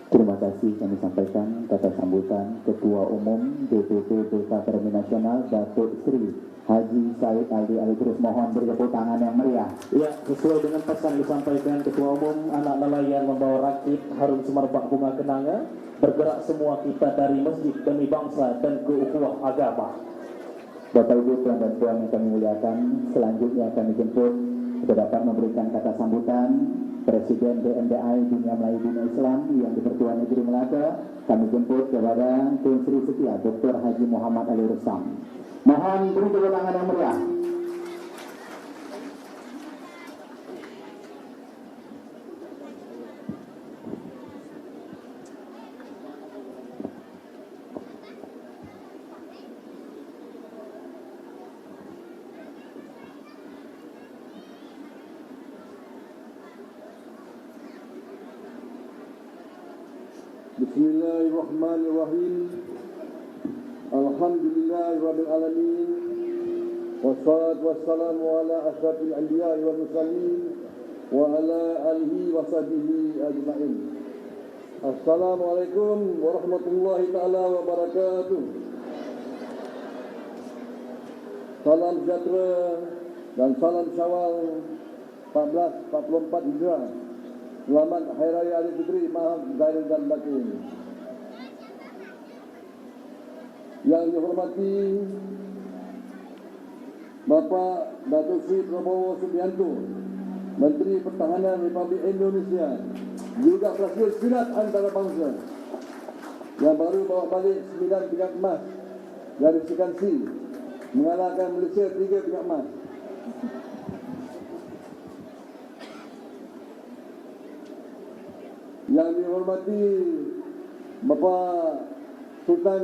Terima kasih kami sampaikan kata sambutan Ketua Umum DPP BKPRMI Nasional Datuk Sri Haji Said Aldi Alidrus, mohon beri tepuk tangan yang meriah. Ya, sesuai dengan pesan disampaikan Ketua Umum, anak nelayan membawa rakit harum semerbak bunga kenanga, bergerak semua kita dari masjid demi bangsa dan keukhuwah agama. Bapak Ibu Tuan dan Puan yang kami muliakan, selanjutnya kami jemput untuk dapat memberikan kata sambutan Presiden BMDI Dunia Melayu Dunia Islam yang di-Pertuan Negeri Melaka. Kami jemput kepada Tun Sri Setia Dr. Haji Muhammad Ali Rustam. Mohon beri tepuk tangan yang meriah. Bismillahirrahmanirrahim. Alhamdulillahirabbil alamin. Wassalatu wassalamu ala asyrafil anbiya'i wal mursalin wa ala alihi wa sahbihi ajma'in. Assalamualaikum warahmatullahi taala wabarakatuh. Salam sejahtera dan salam Syawal 1444 Hijrah. Selamat Hari Raya Aidilfitri, maaf zahir dan batin. Yang dihormati Bapak Datuk Sri Prabowo Subianto, Menteri Pertahanan Republik Indonesia, juga Presiden Senat Antarabangsa, yang baru bawa balik 9 pingat emas dari Sekansi, mengalahkan Malaysia 3 pingat emas. Yang dihormati Bapak Sultan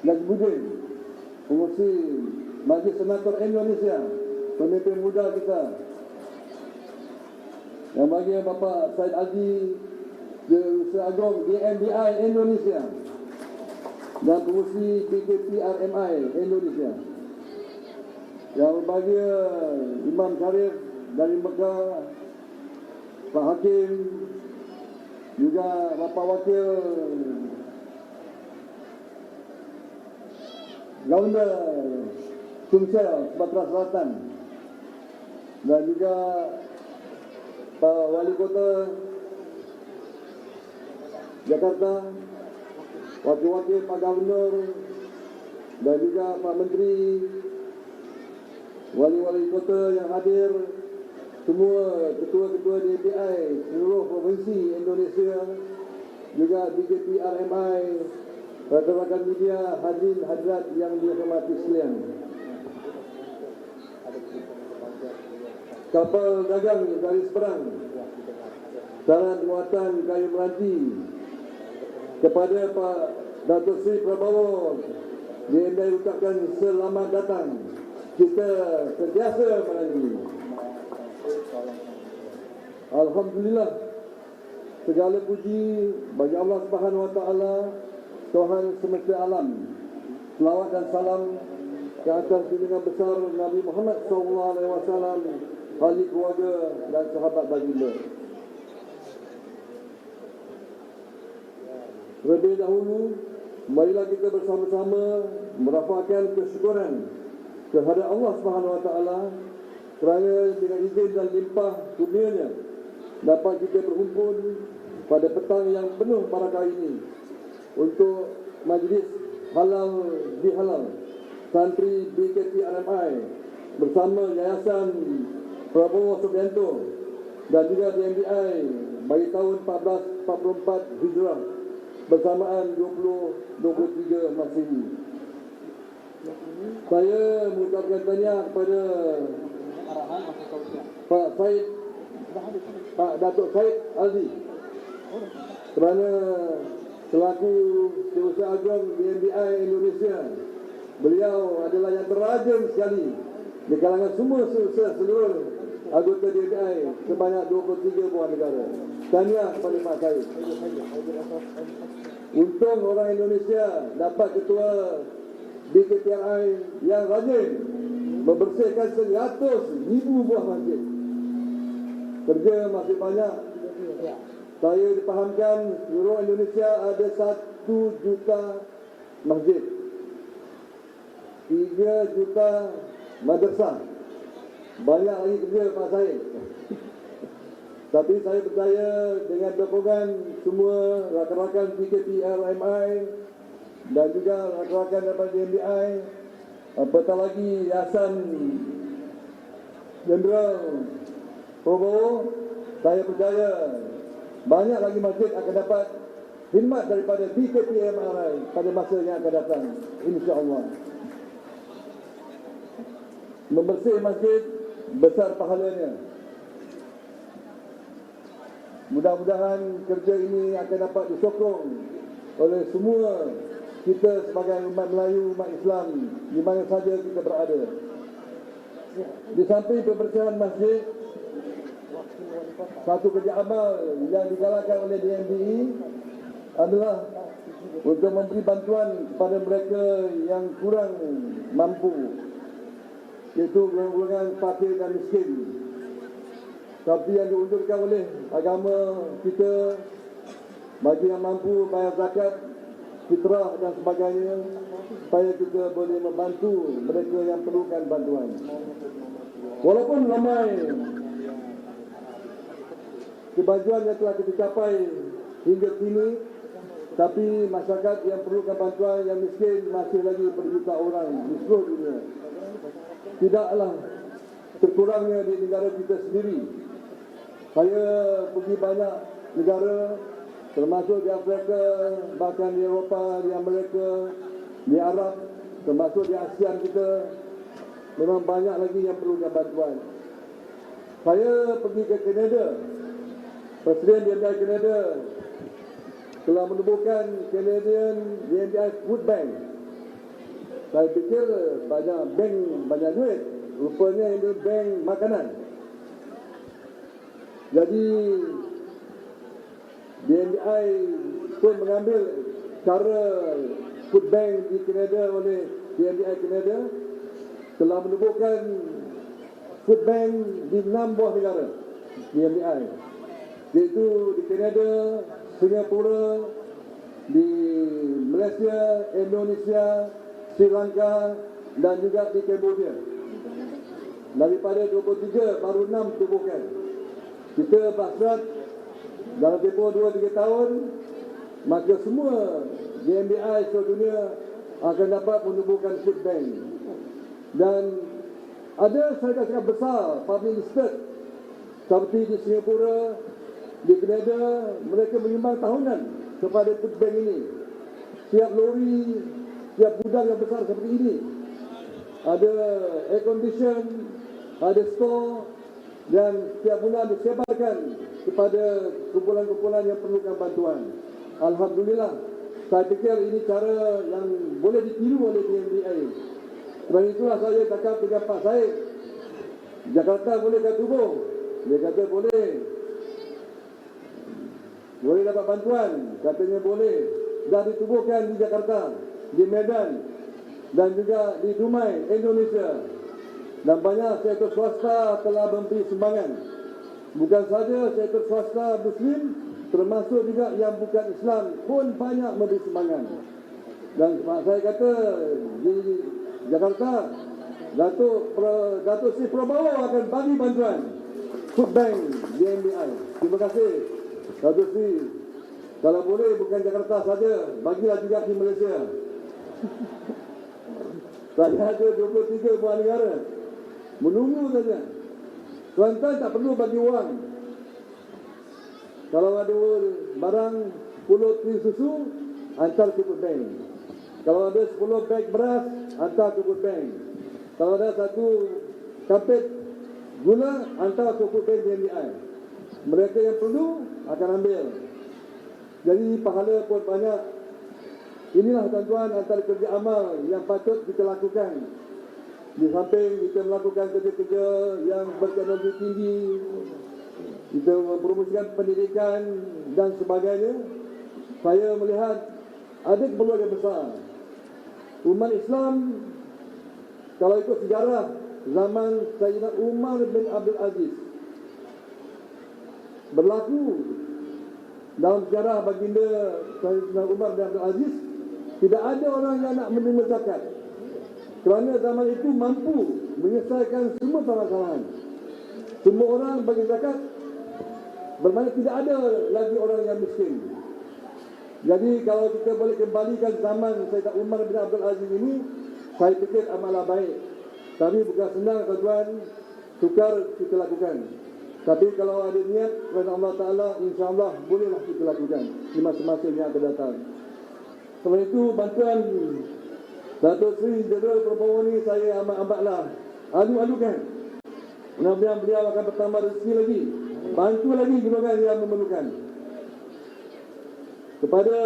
Najmuddin, pengurusi Majlis Senator Indonesia, pemimpin muda kita. Yang bagi Bapak Said Aldi, Usaha Agong DMBI Indonesia, dan pengurusi BKP RMI Indonesia. Yang bagi Imam Syarif dari Mekah, Pak Hakim, juga Bapak Wakil Governor Sumsel Sumatera Selatan, dan juga Pak Wali Kota Jakarta, wakil-wakil Pak Governor, dan juga Pak Menteri, wali-wali kota yang hadir, semua ketua-ketua DPI seluruh provinsi Indonesia, juga BKP RMI, rakan-rakan media, hadirin hadirat yang dihormati sekalian. Kapal dagang garis perang syarat muatan kayu meranti kepada Pak Datuk Sri Prabowo, DMDI ucapkan selamat datang. Kita sentiasa menanti. Alhamdulillah, segala puji bagi Allah Subhanahu Wa Taala, Tuhan semesta alam. Selawat dan salam ke atas junjungan besar Nabi Muhammad SAW, ahli keluarga dan sahabat baginda. Terlebih dahulu, marilah kita bersama-sama merafakkan kesyukuran kehadrat Allah Subhanahu Wa Taala kerana dengan izin dan limpah kurnianya dapat kita berkumpul pada petang yang penuh barakah ini untuk majlis halal bihalal santri BKP RMI bersama Yayasan Prabowo Subianto dan juga DMBI bagi tahun 1444 Hijrah bersamaan 2023 Masehi. Saya mengucapkan tahniah kepada Pak Datuk Said Aldi kerana selaku Setiausaha Agong DMBI Indonesia, beliau adalah yang terrajin sekali di kalangan semua seluruh anggota DMBI sebanyak 23 buah negara. Tahniah kepada Pak Said. Untung orang Indonesia dapat ketua BKPRI yang rajin membersihkan 100,000 buah masjid. Kerja masih banyak. Saya dipahamkan seluruh Indonesia ada 1 juta masjid. 3 juta madrasah. Banyak lagi kerja Pak Syed. Tapi saya percaya dengan dukungan semua rakan-rakan PKP RMI dan juga rakan-rakan daripada DMBI, apatah lagi Yayasan Jenderal Prabowo, saya percaya banyak lagi masjid akan dapat khidmat daripada PKP RMI pada masa yang akan datang, insya-Allah. Membersih masjid besar pahalanya. Mudah-mudahan kerja ini akan dapat disokong oleh semua kita sebagai umat Melayu, umat Islam di mana saja kita berada. Di samping pembersihan masjid, satu kerja amal yang digalakkan oleh DMBI adalah untuk memberi bantuan kepada mereka yang kurang mampu, iaitu golongan fakir dan miskin. Seperti yang diunjurkan oleh agama kita, bagi yang mampu bayar zakat, fitrah dan sebagainya, supaya kita boleh membantu mereka yang perlukan bantuan. Walaupun ramai kemajuan yang telah kita capai hingga kini, tapi masyarakat yang perlukan bantuan, yang miskin masih lagi berjuta orang di seluruh dunia. Tidaklah terkurangnya di negara kita sendiri. Saya pergi banyak negara, termasuk di Afrika, bahkan di Eropah, di Amerika, di Arab, termasuk di ASEAN kita. Memang banyak lagi yang perlukan bantuan. Saya pergi ke Kanada. Presiden DMBI Kanada telah menubuhkan Canadian DMBI Food Bank. Saya fikir banyak bank, banyak duit. Rupanya ini bank makanan. Jadi DMBI pun mengambil cara food bank di Kanada oleh DMBI Kanada, telah menubuhkan food bank di 6 buah negara DMBI, iaitu di Kanada, Singapura, di Malaysia, Indonesia, Sri Lanka dan juga di Cambodia. Daripada 23 baru 6 tubuhkan. Kita berhasrat dalam tempoh 2-3 tahun, maka semua DMBI seluruh dunia akan dapat menubuhkan food bank. Dan ada syarikat besar public listed seperti di Singapura, di Kanada, mereka menyumbang tahunan kepada food bank ini. Setiap lori, setiap gudang yang besar seperti ini ada air condition, ada store, dan setiap bulan disebarkan kepada kumpulan-kumpulan yang perlukan bantuan. Alhamdulillah, saya fikir ini cara yang boleh ditiru oleh DMBI. Sebab itulah saya cakap dengan Pak Syed, Jakarta bolehkah tubuh? Dia kata boleh. Boleh dapat bantuan? Katanya boleh. Dah ditubuhkan di Jakarta, di Medan, dan juga di Dumai, Indonesia. Dan banyak sektor swasta telah memberi sumbangan. Bukan saja sektor swasta Muslim, termasuk juga yang bukan Islam pun banyak memberi sumbangan. Dan saya kata di Jakarta, Datuk Sri Prabowo akan bagi bantuan food bank DMBI. Terima kasih Datuk Sri. Kalau boleh bukan Jakarta saja, bagilah juga di Malaysia. Saya ada 23 buah negara. Menunggu saja. Tuan-tuan tak perlu bagi wang. Kalau ada barang 10 tin susu, hantar ke food bank. Kalau ada 10 beg beras, hantar ke food bank. Kalau ada 1 kapet gula, hantar ke food bank DMBI. Mereka yang perlu akan ambil. Jadi pahala pun banyak. Inilah tuan-tuan antara kerja amal yang patut kita lakukan. Di samping kita melakukan kerja-kerja yang berteknologi tinggi, kita mempromosikan pendidikan dan sebagainya, saya melihat ada keperluan yang besar. Umat Islam, kalau ikut sejarah zaman Sayyidina Umar bin Abdul Aziz, berlaku dalam sejarah baginda Sayyidina Umar bin Abdul Aziz, tidak ada orang yang nak menerima zakat. kerana zaman itu mampu menyelesaikan semua permasalahan. Semua orang bagi zakat, bermakna tidak ada lagi orang yang miskin. Jadi kalau kita boleh kembalikan zaman Sayyidina Umar bin Abdul Aziz ini, saya fikir amalah baik. Tapi bukan senang tuan-tuan, sukar kita lakukan. Tapi kalau ada niat kerana Allah Ta'ala, insyaAllah bolehlah kita lakukan di masa-masa yang akan datang. Selain itu, bantuan Datuk Seri Jeneral Prabowo ini saya amat-amatlah alu-alukan. Mudah-mudahan beliau akan bertambah rezeki lagi. Bantu lagi golongan yang memerlukan. Kepada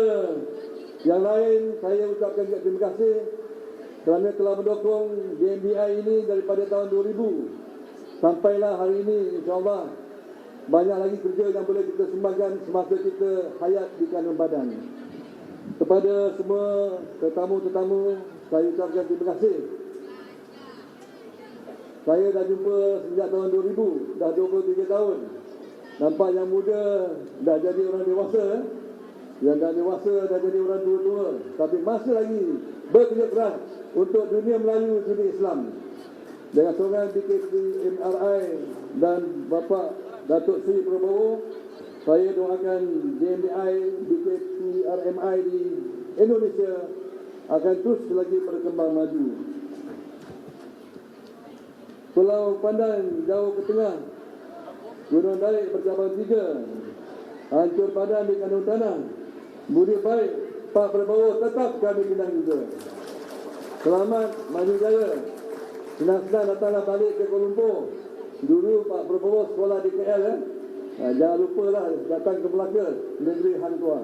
yang lain, saya ucapkan juga terima kasih kerana telah mendukung JMBI ini daripada tahun 2000. Sampailah hari ini, insyaAllah banyak lagi kerja yang boleh kita sumbangkan semasa kita hayat di kandungan badan. Kepada semua tetamu-tetamu, saya ucapkan terima kasih. Saya dah jumpa sejak tahun 2000, dah 23 tahun. Nampak yang muda dah jadi orang dewasa, yang dah dewasa dah jadi orang tua-tua. Tapi masih lagi bekerja keras untuk dunia Melayu, dunia Islam. Dengan sokongan BKP MRI dan Bapak Datuk Seri Prabowo, saya doakan JMBI, BKP RMI di Indonesia akan terus lagi berkembang maju. Pulau Pandan jauh ke tengah, Gunung Daik bercabang 3, hancur padan di kandung tanah. Budi baik Pak Prabowo tetap kami kenang juga. Selamat, maju jaya. Senang-senang datanglah balik ke Kuala Lumpur. Dulu Pak Prabowo sekolah di KL ya. Jangan lupalah datang ke Melaka, negeri Hang Tuah.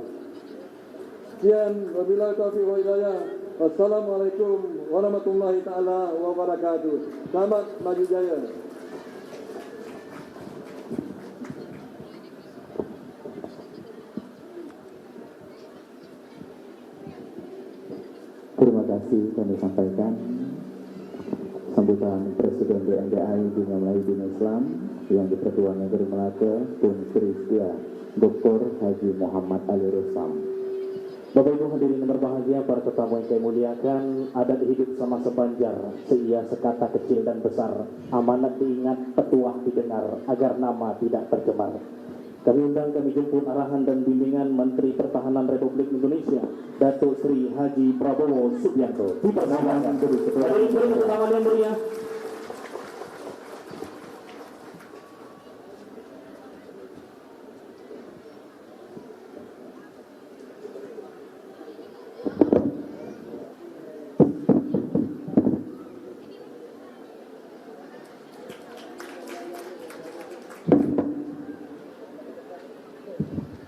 Sekian, wabillahi taufiq wa hidayah. Wassalamualaikum warahmatullahi taala wabarakatuh. Selamat maju jaya. Terima kasih kami sampaikan sambutan Presiden BNDI Dunia Melayu Dunia Islam yang di-Pertuan Negeri Melaka Tun Sri Setia Dr. Haji Muhammad Ali Rusam. Bapak Ibu hadirin yang berbahagia, para tetamu yang saya muliakan, adat hidup sama sebanjar, seia sekata kecil dan besar, amanat diingat, petuah didengar, agar nama tidak tercemar. Kami undang, kami jemput arahan dan bimbingan Menteri Pertahanan Republik Indonesia, Datuk Sri Haji Prabowo Subianto. Dipersilakan duduk ketua. Hadirin pertama yang mulia.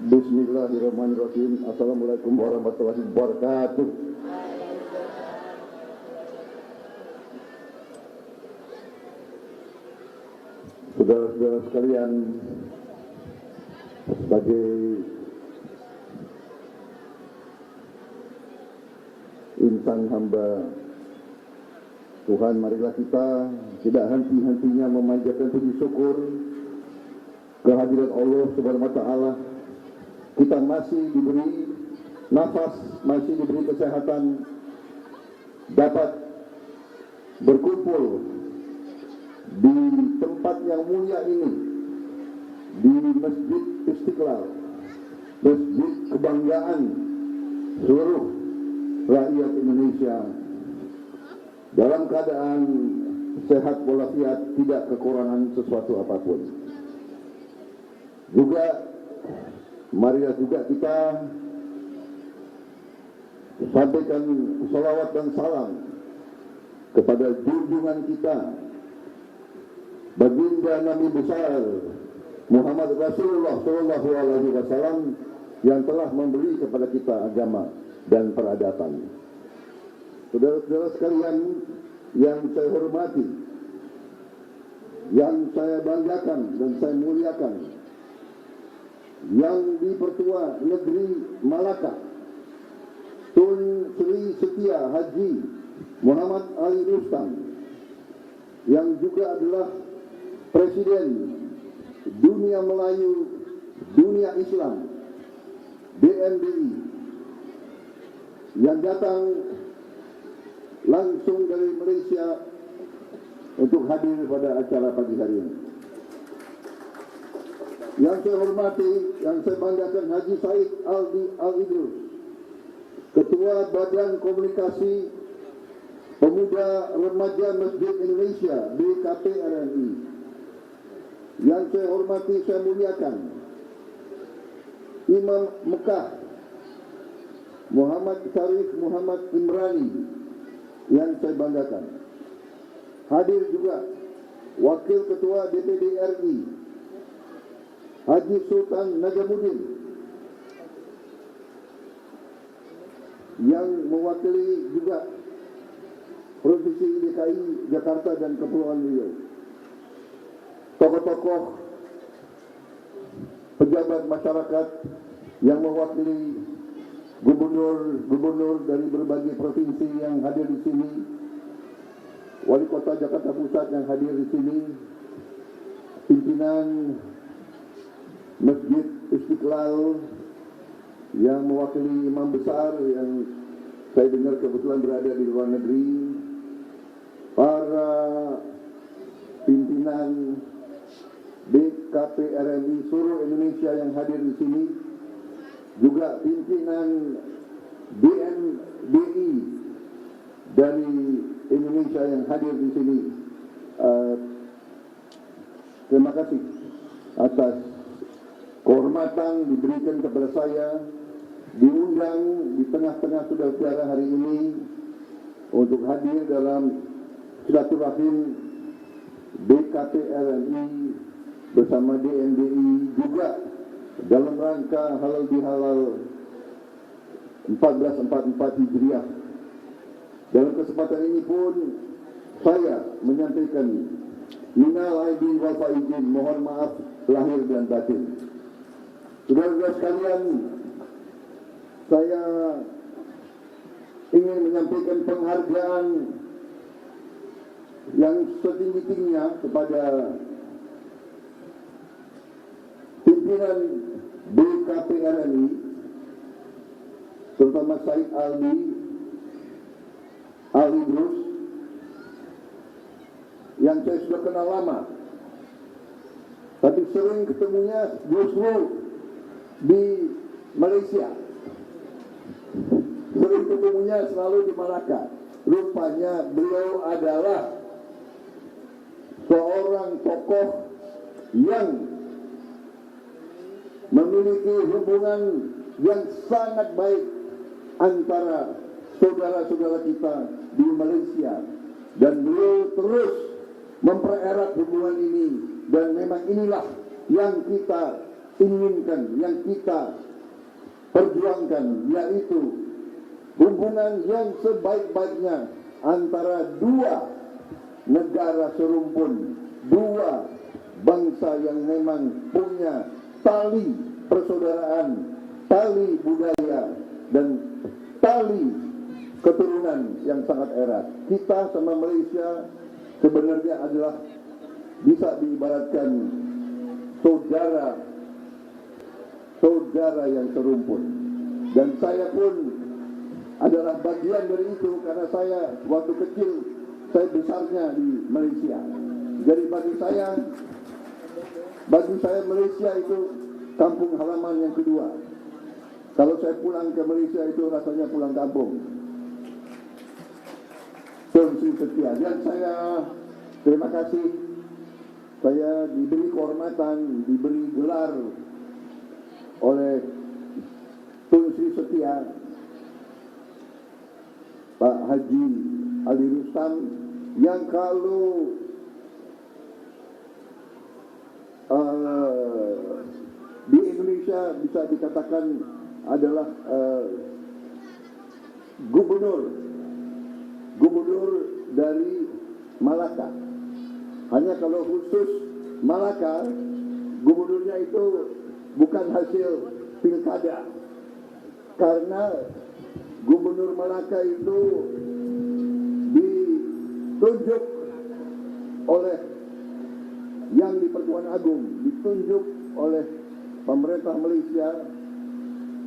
Bismillahirrahmanirrahim. Assalamualaikum warahmatullahi wabarakatuh. Saudara-saudara sekalian, sebagai insan hamba Tuhan, marilah kita tidak henti-hentinya memanjatkan puji syukur kehadiran Allah Subhanahu wa taala. Kita masih diberi nafas, masih diberi kesehatan, dapat berkumpul di tempat yang mulia ini, di Masjid Istiqlal, masjid kebanggaan seluruh rakyat Indonesia, dalam keadaan sehat walafiat, tidak kekurangan sesuatu apapun. Juga marilah juga kita sampaikan salawat dan salam kepada junjungan kita, baginda Nabi besar Muhammad Rasulullah Sallallahu Alaihi Wasallam, yang telah memberi kepada kita agama dan peradaban. Saudara-saudara sekalian yang saya hormati, yang saya banggakan dan saya muliakan, yang di-Pertua Negeri Malaka Tun Sri Setia Haji Muhammad Ali Rustam, yang juga adalah Presiden Dunia Melayu Dunia Islam DMDI, yang datang langsung dari Malaysia untuk hadir pada acara pagi hari ini. Yang saya hormati, yang saya banggakan Haji Said Aldi Al-Idrus, Ketua Badan Komunikasi Pemuda Remaja Masjid Indonesia BKPRMI. Yang saya hormati, saya muliakan Imam Mekah Muhammad Syarif Muhammad Imrani, yang saya banggakan. Hadir juga Wakil Ketua DPD RI Haji Sultan Najamuddin, yang mewakili juga Provinsi DKI Jakarta dan Kepulauan Riau. Tokoh-tokoh pejabat masyarakat yang mewakili gubernur dari berbagai provinsi yang hadir di sini, Wali Kota Jakarta Pusat yang hadir di sini, pimpinan Masjid Istiqlal yang mewakili imam besar yang saya dengar kebetulan berada di luar negeri, para pimpinan BKPRMI seluruh Indonesia yang hadir di sini, juga pimpinan BNDI dari Indonesia yang hadir di sini. Terima kasih atas kehormatan diberikan kepada saya, diundang di tengah-tengah saudara-saudara hari ini untuk hadir dalam silaturahim BKPRMI bersama DNDI, juga dalam rangka halal bihalal 1444 Hijriah. Dalam kesempatan ini pun saya menyampaikan minal aidin wal faizin, mohon maaf lahir dan batin. Saudara-saudara sekalian, saya ingin menyampaikan penghargaan yang setinggi-tingginya kepada pimpinan BKPRMI, terutama Said Aldi Al-Idrus, yang saya sudah kenal lama, tapi sering ketemunya justru di Malaysia. Sering ketemunya selalu di Malaka. Rupanya beliau adalah seorang tokoh yang memiliki hubungan yang sangat baik antara saudara-saudara kita di Malaysia, dan beliau terus mempererat hubungan ini, dan memang inilah yang kita inginkan, yang kita perjuangkan, yaitu hubungan yang sebaik-baiknya antara dua negara serumpun, dua bangsa yang memang punya tali persaudaraan, tali budaya, dan tali keturunan yang sangat erat. Kita sama Malaysia sebenarnya adalah bisa diibaratkan saudara yang serumpun. Dan saya pun adalah bagian dari itu, karena saya waktu kecil, saya besarnya di Malaysia. Jadi bagi saya Malaysia itu kampung halaman yang kedua. Kalau saya pulang ke Malaysia itu rasanya pulang kampung. Terima setia. Dan saya terima kasih, saya diberi kehormatan, diberi gelar oleh Tun Sri Setia Pak Haji Ali Rustam, yang kalau di Indonesia bisa dikatakan adalah gubernur dari Malaka. Hanya kalau khusus Malaka, gubernurnya itu bukan hasil pilkada, karena gubernur Malaka itu ditunjuk oleh yang di Pertuan Agung, ditunjuk oleh pemerintah Malaysia,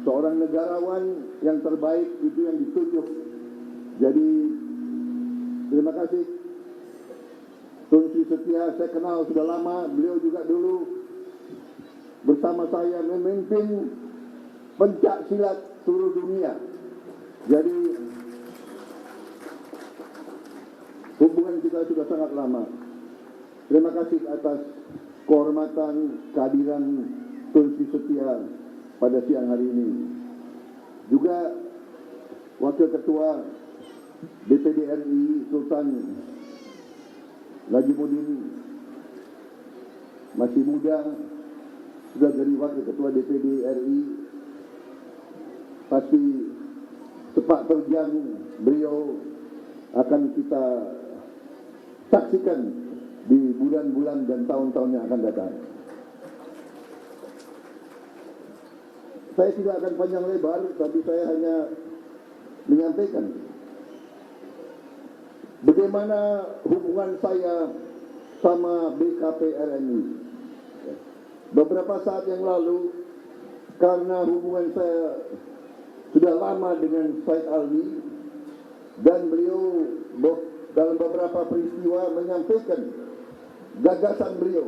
seorang negarawan yang terbaik itu yang ditunjuk. Jadi Terima kasih. Tun Sri Setia saya kenal sudah lama, beliau juga dulu bersama saya memimpin pencak silat seluruh dunia. Jadi hubungan kita sudah sangat lama. Terima kasih atas kehormatan kehadiran Tun Sri Setia pada siang hari ini. Juga Wakil Ketua DPD RI Sultan Najimuddin, masih muda, sudah jadi Wakil Ketua DPD RI. Pasti sepak terjang beliau akan kita saksikan di bulan-bulan dan tahun-tahun yang akan datang. Saya tidak akan panjang lebar, tapi saya hanya menyampaikan bagaimana hubungan saya sama BKP-RMI. Beberapa saat yang lalu, karena hubungan saya sudah lama dengan Said Aldi, dan beliau dalam beberapa peristiwa menyampaikan gagasan beliau,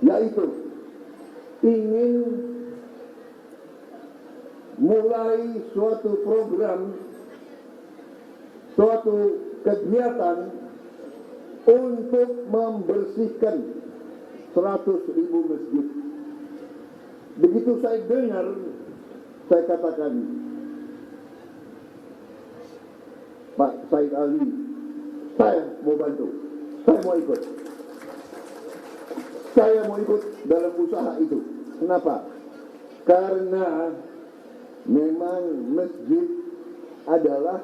yaitu ingin mulai suatu program, suatu kegiatan untuk membersihkan 100.000 masjid. Begitu saya dengar, saya katakan, Pak Said Ali, saya mau bantu, saya mau ikut. Saya mau ikut dalam usaha itu. Kenapa? Karena memang masjid adalah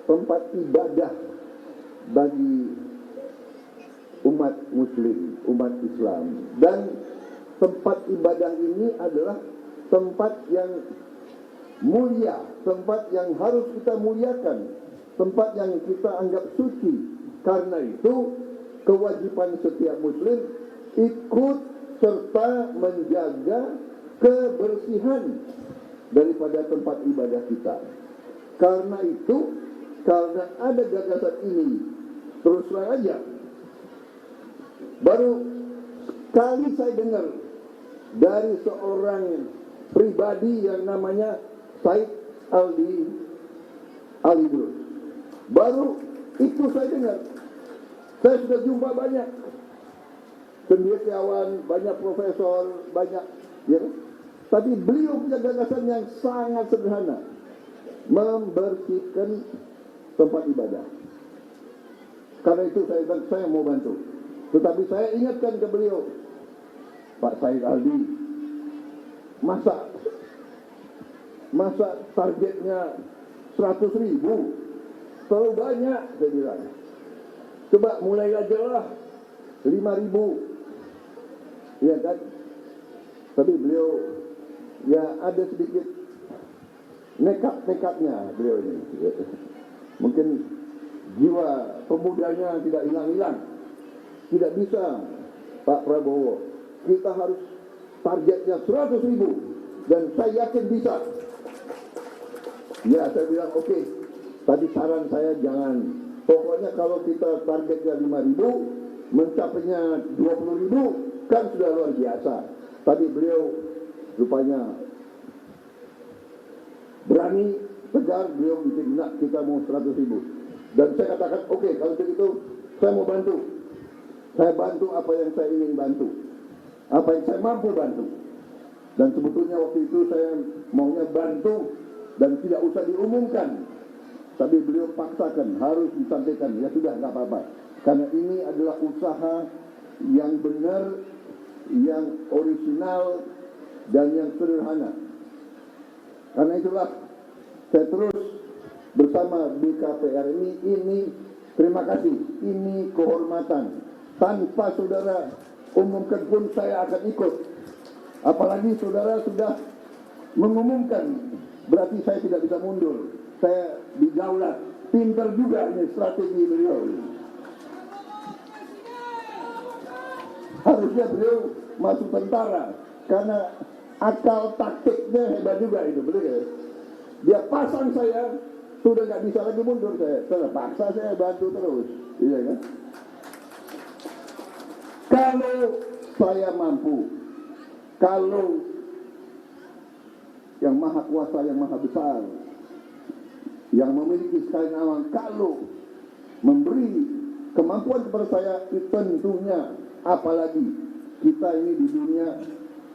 tempat ibadah bagi umat muslim, umat Islam. Dan tempat ibadah ini adalah tempat yang mulia, tempat yang harus kita muliakan, tempat yang kita anggap suci. Karena itu kewajiban setiap muslim ikut serta menjaga kebersihan daripada tempat ibadah kita. Karena itu, karena ada gagasan ini, terus terang aja, baru kali saya dengar dari seorang pribadi yang namanya Said Aldi Alidrus. Baru itu saya dengar. Saya sudah jumpa banyak cendekiawan, banyak profesor, banyak, ya. Tapi beliau punya gagasan yang sangat sederhana, membersihkan tempat ibadah. Karena itu saya mau bantu. Tetapi saya ingatkan ke beliau, Pak Said Aldi, masa targetnya 100.000 terlalu banyak, saya bilang. Coba mulai aja lah 5.000, ya kan? Tapi beliau ya ada sedikit nekat-nekatnya beliau ini. Mungkin jiwa pemudanya tidak hilang-hilang. Tidak bisa, Pak Prabowo. Kita harus targetnya 100.000 dan saya yakin bisa. Ya, saya bilang oke. Tadi saran saya jangan. Pokoknya kalau kita targetnya 5.000, mencapainya 20.000 kan sudah luar biasa. Tadi beliau rupanya berani, tegar, beliau bikin nak kita mau 100.000. Dan saya katakan oke, kalau begitu saya mau bantu. Saya bantu apa yang saya ingin bantu, apa yang saya mampu bantu. Dan sebetulnya waktu itu saya maunya bantu dan tidak usah diumumkan. Tapi beliau paksakan, harus disampaikan. Ya sudah, nggak apa-apa. Karena ini adalah usaha yang benar, yang orisinal, dan yang sederhana. Karena itulah saya terus bersama BKP-RMI ini, terima kasih, ini kehormatan. Tanpa saudara umumkan pun saya akan ikut. Apalagi saudara sudah mengumumkan, berarti saya tidak bisa mundur. Saya didaulat. Pintar juga ini strategi beliau. Harusnya beliau masuk tentara, karena akal taktiknya hebat juga itu, betul ya? Dia pasang saya Sudah nggak bisa lagi mundur saya, terpaksa saya bantu terus, iya kan? Kalau saya mampu, kalau yang maha kuasa, yang maha besar, yang memiliki sekalian alam, kalau memberi kemampuan kepada saya, tentunya apalagi kita ini di dunia,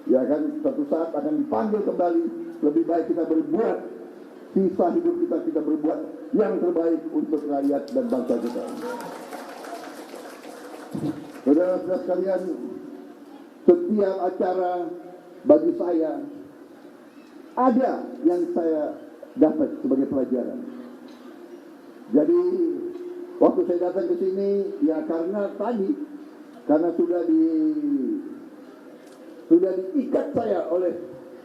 ya kan, suatu saat akan dipanggil kembali. Lebih baik kita berbuat, sisa hidup kita berbuat yang terbaik untuk rakyat dan bangsa kita. Saudara-saudara sekalian, setiap acara bagi saya ada yang saya dapat sebagai pelajaran. Jadi waktu saya datang ke sini, ya karena sudah diikat saya oleh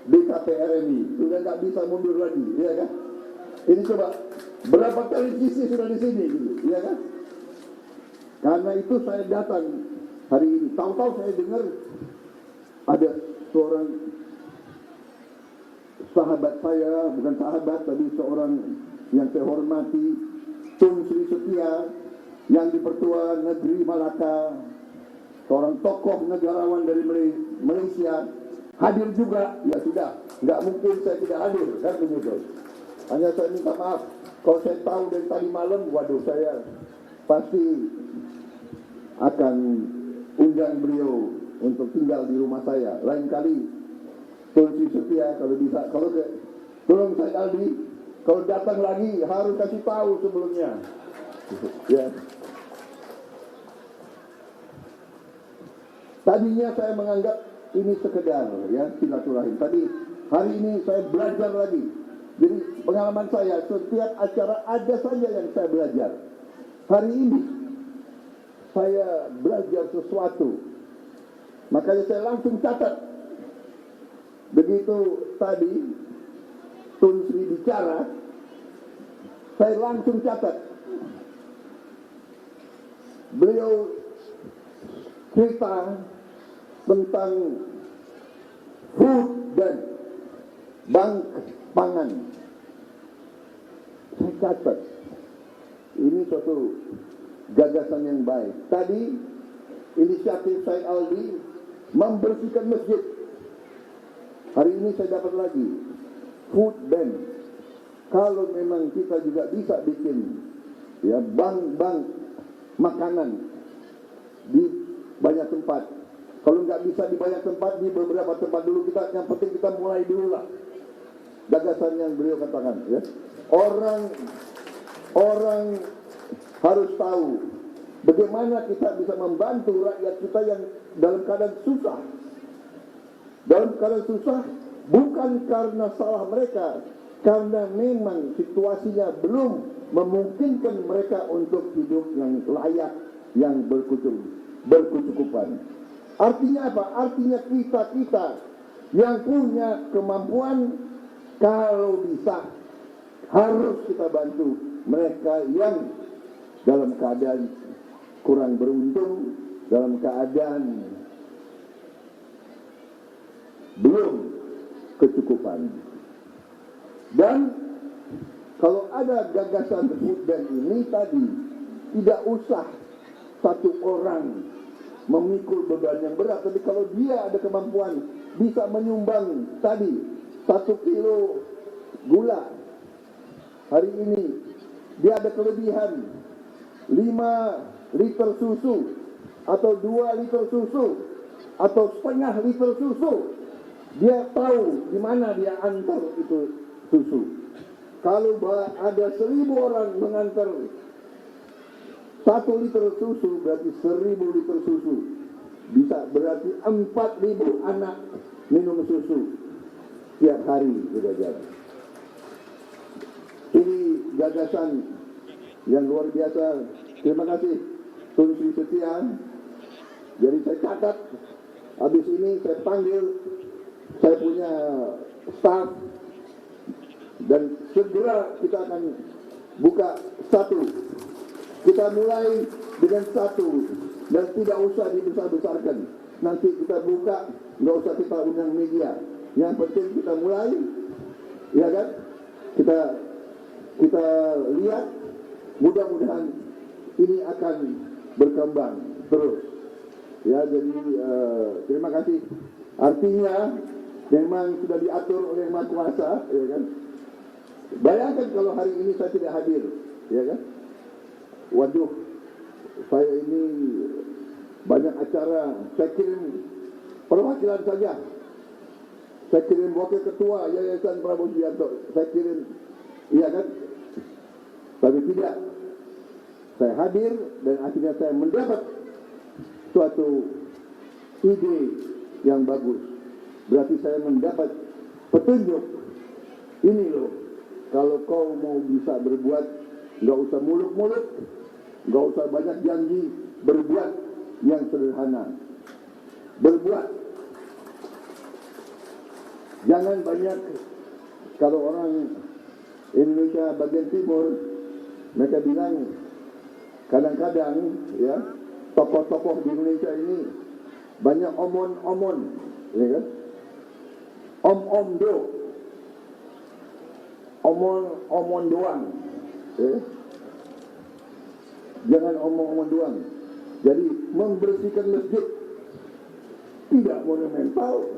BKPRMI, sudah nggak bisa mundur lagi, ya kan? Ini coba berapa televisi sudah di sini, gitu, ya kan? Karena itu saya datang hari ini. Tahu-tahu saya dengar ada seorang sahabat saya, bukan sahabat, tapi seorang yang saya hormati, Tun Sri Setia, yang di Pertua Negeri Malaka, seorang tokoh negarawan dari Malaysia, hadir juga. Ya sudah, nggak mungkin saya tidak hadir, kan begitu. Hanya saya minta maaf, kalau saya tahu dari tadi malam, waduh, saya pasti akan undang beliau untuk tinggal di rumah saya. Lain kali Tun Sri Setia kalau bisa, tolong saya Aldi, kalau datang lagi harus kasih tahu sebelumnya. Ya. Tadinya saya menganggap ini sekedar ya silaturahim. Tadi hari ini saya belajar lagi. Jadi pengalaman saya setiap acara ada saja yang saya belajar. Hari ini saya belajar sesuatu. Makanya saya langsung catat. Begitu tadi Tun Sri bicara, saya langsung catat. Beliau cerita tentang food dan bank pangan. Saya catat. Ini suatu gagasan yang baik. Tadi inisiatif Syed Aldi membersihkan masjid. Hari ini saya dapat lagi food bank. Kalau memang kita juga bisa bikin ya bank makanan di banyak tempat. Kalau nggak bisa di banyak tempat, di beberapa tempat dulu kita. Yang penting kita mulai dulu lah. Gagasan yang beliau katakan. Ya. Orang harus tahu bagaimana kita bisa membantu rakyat kita yang dalam keadaan susah. Dalam keadaan susah bukan karena salah mereka, karena memang situasinya belum memungkinkan mereka untuk hidup yang layak, yang berkecukupan. Artinya apa? Artinya kita yang punya kemampuan, kalau bisa harus kita bantu mereka yang dalam keadaan kurang beruntung, dalam keadaan belum kecukupan. Dan kalau ada gagasan food bank ini tadi, tidak usah satu orang memikul beban yang berat, tapi kalau dia ada kemampuan bisa menyumbang tadi 1 kilo gula, hari ini dia ada kelebihan 5 liter susu atau 2 liter susu atau setengah liter susu, dia tahu di mana dia antar itu susu. Kalau ada 1000 orang mengantar 1 liter susu, berarti 1000 liter susu. Bisa berarti 4000 anak minum susu tiap hari sudah jalan. Ini gagasan yang luar biasa. Terima kasih Tun Sri Setia. Jadi saya catat, habis ini saya panggil, saya punya staff, dan segera kita akan buka satu. Kita mulai dengan satu dan tidak usah dibesar-besarkan. Nanti kita buka, nggak usah kita undang media. Yang penting kita mulai, ya kan? Kita kita lihat, mudah-mudahan ini akan berkembang terus. Ya, jadi terima kasih. Artinya memang sudah diatur oleh Yang Maha Kuasa, ya kan? Bayangkan kalau hari ini saya tidak hadir, ya kan? Waduh, saya ini banyak acara, saya kirim perwakilan saja. Saya kirim wakil ketua Yayasan Prabowo Subianto, saya kirim, iya kan? Tapi tidak. Saya hadir dan akhirnya saya mendapat suatu ide yang bagus. Berarti saya mendapat petunjuk. Ini loh, kalau kau mau bisa berbuat, nggak usah muluk-muluk, nggak usah banyak janji, berbuat yang sederhana. Berbuat. Jangan banyak, kalau orang Indonesia bagian timur, mereka bilang, kadang-kadang ya tokoh-tokoh di Indonesia ini banyak omon-omon, ya kan? Om-om do, omon doang, ya? Jangan omong-omong doang. Jadi membersihkan masjid tidak monumental.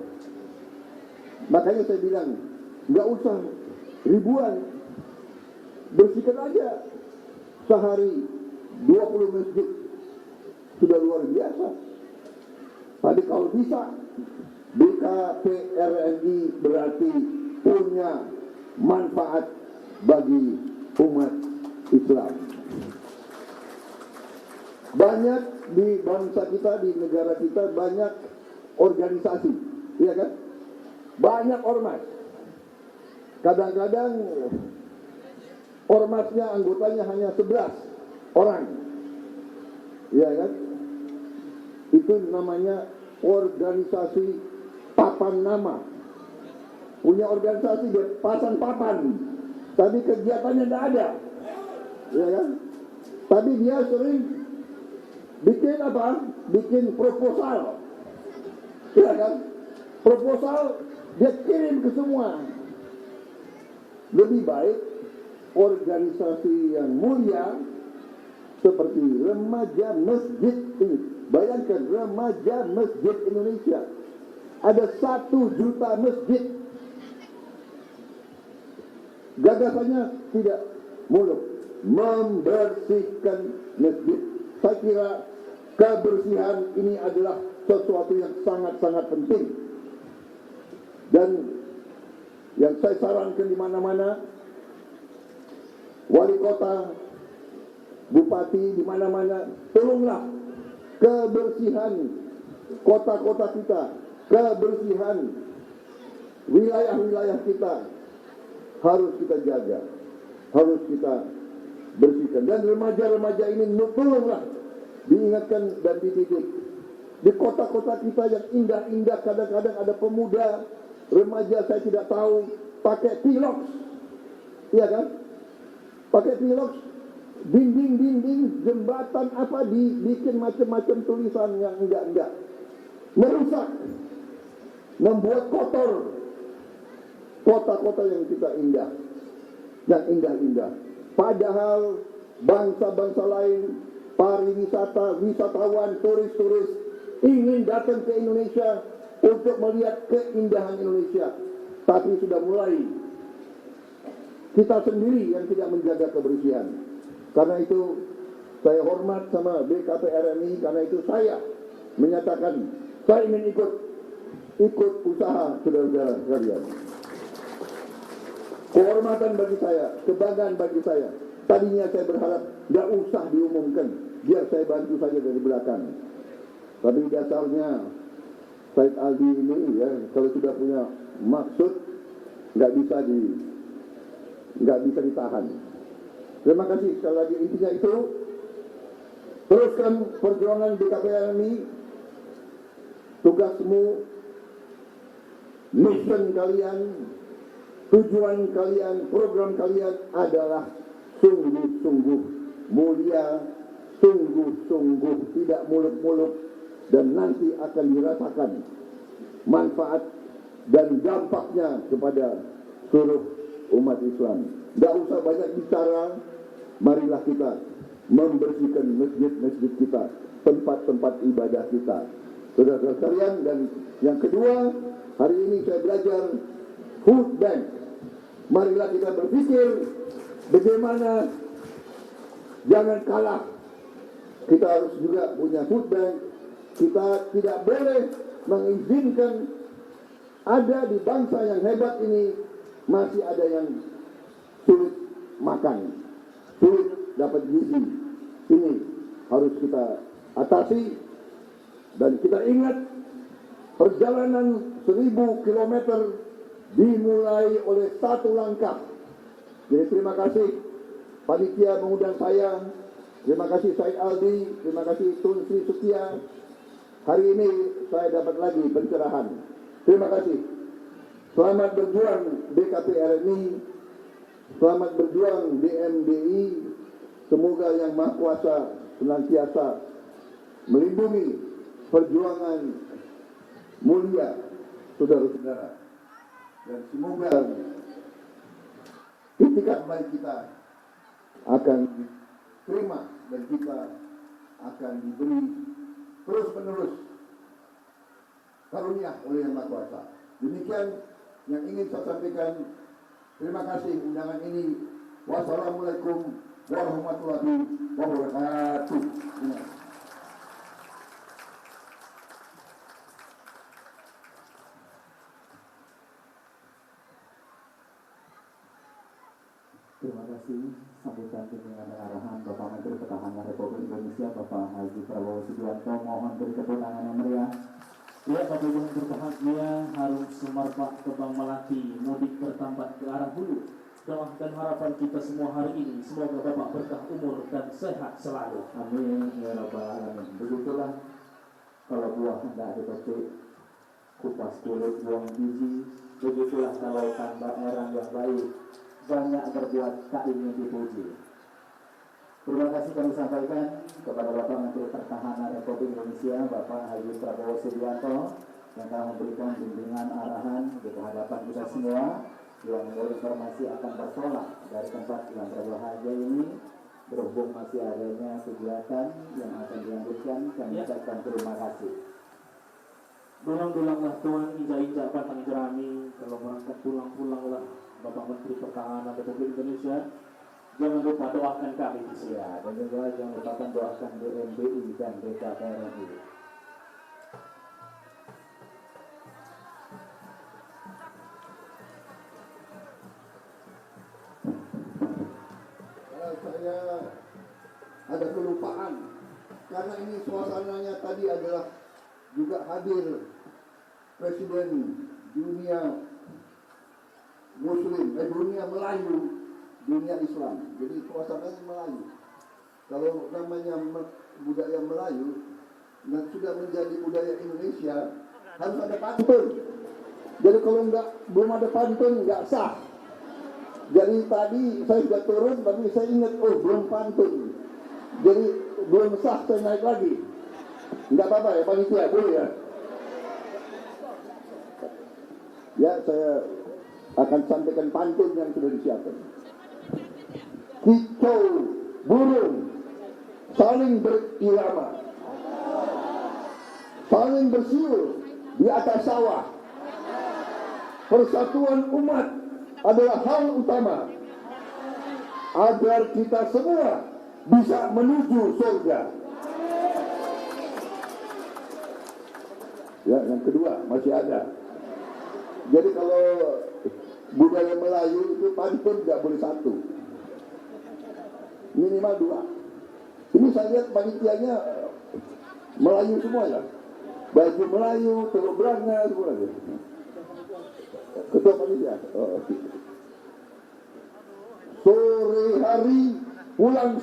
Makanya saya bilang nggak usah ribuan, bersihkan aja sehari 20 masjid sudah luar biasa. Tapi kalau bisa BKPRNI berarti punya manfaat bagi umat Islam. Banyak di bangsa kita, di negara kita banyak organisasi, iya kan? Banyak ormas. Kadang-kadang ormasnya anggotanya hanya 11 orang. Ya kan? Itu namanya organisasi papan nama. Punya organisasi dia pasang papan, tapi kegiatannya tidak ada. Ya kan? Tapi dia sering bikin apa? Bikin proposal. Ya kan? Proposal dia kirim ke semua. Lebih baik organisasi yang mulia seperti remaja masjid ini. Bayangkan remaja masjid Indonesia. Ada 1 juta masjid. Gagasannya tidak muluk. Membersihkan masjid. Saya kira kebersihan ini adalah sesuatu yang sangat-sangat penting. Dan yang saya sarankan di mana-mana, wali kota, bupati di mana-mana, tolonglah kebersihan kota-kota kita, kebersihan wilayah-wilayah kita harus kita jaga, harus kita bersihkan. Dan remaja-remaja ini tolonglah diingatkan dan dididik. Di kota-kota kita yang indah-indah, kadang-kadang ada pemuda, remaja saya tidak tahu, pakai pilox, iya kan? Pakai pilox, dinding-dinding, jembatan apa, dibikin macam-macam tulisan yang enggak-enggak. Merusak, membuat kotor kota-kota yang kita indah, yang indah-indah. Padahal bangsa-bangsa lain, pariwisata, wisatawan, turis-turis ingin datang ke Indonesia untuk melihat keindahan Indonesia. Tapi sudah mulai kita sendiri yang tidak menjaga kebersihan. Karena itu saya hormat sama BKPRNI, karena itu saya menyatakan saya ingin ikut usaha saudara-saudara sekalian. Kehormatan bagi saya, kebanggaan bagi saya. Tadinya saya berharap nggak usah diumumkan, biar saya bantu saja dari belakang. Tapi dasarnya Said Aldi ini ya, kalau sudah punya maksud nggak bisa ditahan. Terima kasih sekali lagi. Intinya itu, teruskan perjuangan BKPRNI. Tugasmu, mission kalian, tujuan kalian, program kalian adalah sungguh-sungguh mulia, sungguh-sungguh tidak muluk-muluk, dan nanti akan dirasakan manfaat dan dampaknya kepada seluruh umat Islam. Tidak usah banyak bicara, marilah kita membersihkan masjid-masjid kita, tempat-tempat ibadah kita. Saudara-saudara sekalian, dan yang kedua, hari ini saya belajar food bank. Marilah kita berpikir bagaimana jangan kalah. Kita harus juga punya food bank. Kita tidak boleh mengizinkan ada di bangsa yang hebat ini masih ada yang sulit makan, sulit dapat gizi. Ini harus kita atasi, dan kita ingat perjalanan 1000 kilometer dimulai oleh satu langkah. Jadi terima kasih panitia mengundang saya, terima kasih Said Aldi, terima kasih Tun Sri Sutia. Hari ini saya dapat lagi pencerahan. Terima kasih. Selamat berjuang DKP RMI, selamat berjuang DMDI. Semoga Yang Maha Kuasa senantiasa melindungi perjuangan mulia saudara-saudara. Dan semoga itikat baik kita akan diterima dan kita akan diberi terus-menerus karunia oleh Yang Maha Kuasa. Demikian yang ingin saya sampaikan. Terima kasih undangan ini. Wassalamualaikum warahmatullahi wabarakatuh. Terima kasih. Sambutan pimpinan arahan Bapak Menteri Pertahanan Republik Indonesia Bapak Haji Prabowo Subianto. Mohon beri tepuk tangan yang meriah. Ya, Bapak Ibu yang berbahagia, harum semerbak Kebang Melati, mudik bertambat ke arah hulu. Doa dan harapan kita semua hari ini, semoga Bapak berkah umur dan sehat selalu. Amin ya rabbal alamin. Begitulah kalau buah hendak dipetik, kupas kulit buang biji. Begitulah kalau tanda orang yang baik, banyak berbuat tak ingin dipuji. Terima kasih kami sampaikan kepada Bapak Menteri Pertahanan Republik Indonesia Bapak Haji Prabowo Subianto yang telah memberikan bimbingan arahan di hadapan kita semua, yang informasi akan bertolak dari tempat yang berbahagia ini. Berhubung masih adanya kegiatan yang akan dilanjutkan, kami ucapkan terima kasih. Dulang-dulanglah Tuhan, injak-injak batang jerami. Kalau berangkat pulang-pulanglah Bapak Menteri Pertahanan Republik Indonesia. Jangan lupa doakan kami di sini, dan juga jangan lupakan doakan DMDI dan DKP RMI. Saya ada kelupaan karena ini suasananya tadi adalah juga hadir Presiden dunia Muslim, dunia Melayu, dunia Islam. Jadi suasananya Melayu. Kalau namanya budaya Melayu dan sudah menjadi budaya Indonesia, harus ada pantun. Jadi kalau belum ada pantun nggak sah. Jadi tadi saya sudah turun, tapi saya ingat, oh belum pantun. Jadi belum sah, saya naik lagi. Nggak apa-apa ya panitia, boleh ya? Ya, saya akan sampaikan pantun yang sudah disiapkan. Kicau burung saling berirama, saling bersiul di atas sawah. Persatuan umat adalah hal utama agar kita semua bisa menuju surga. Ya, yang kedua masih ada. Jadi kalau budaya Melayu itu pantun nggak boleh satu, minimal dua. Ini saya lihat panitianya Melayu semua ya, baju Melayu, telur belanga semua ya. Ketua panitia. Sore hari pulang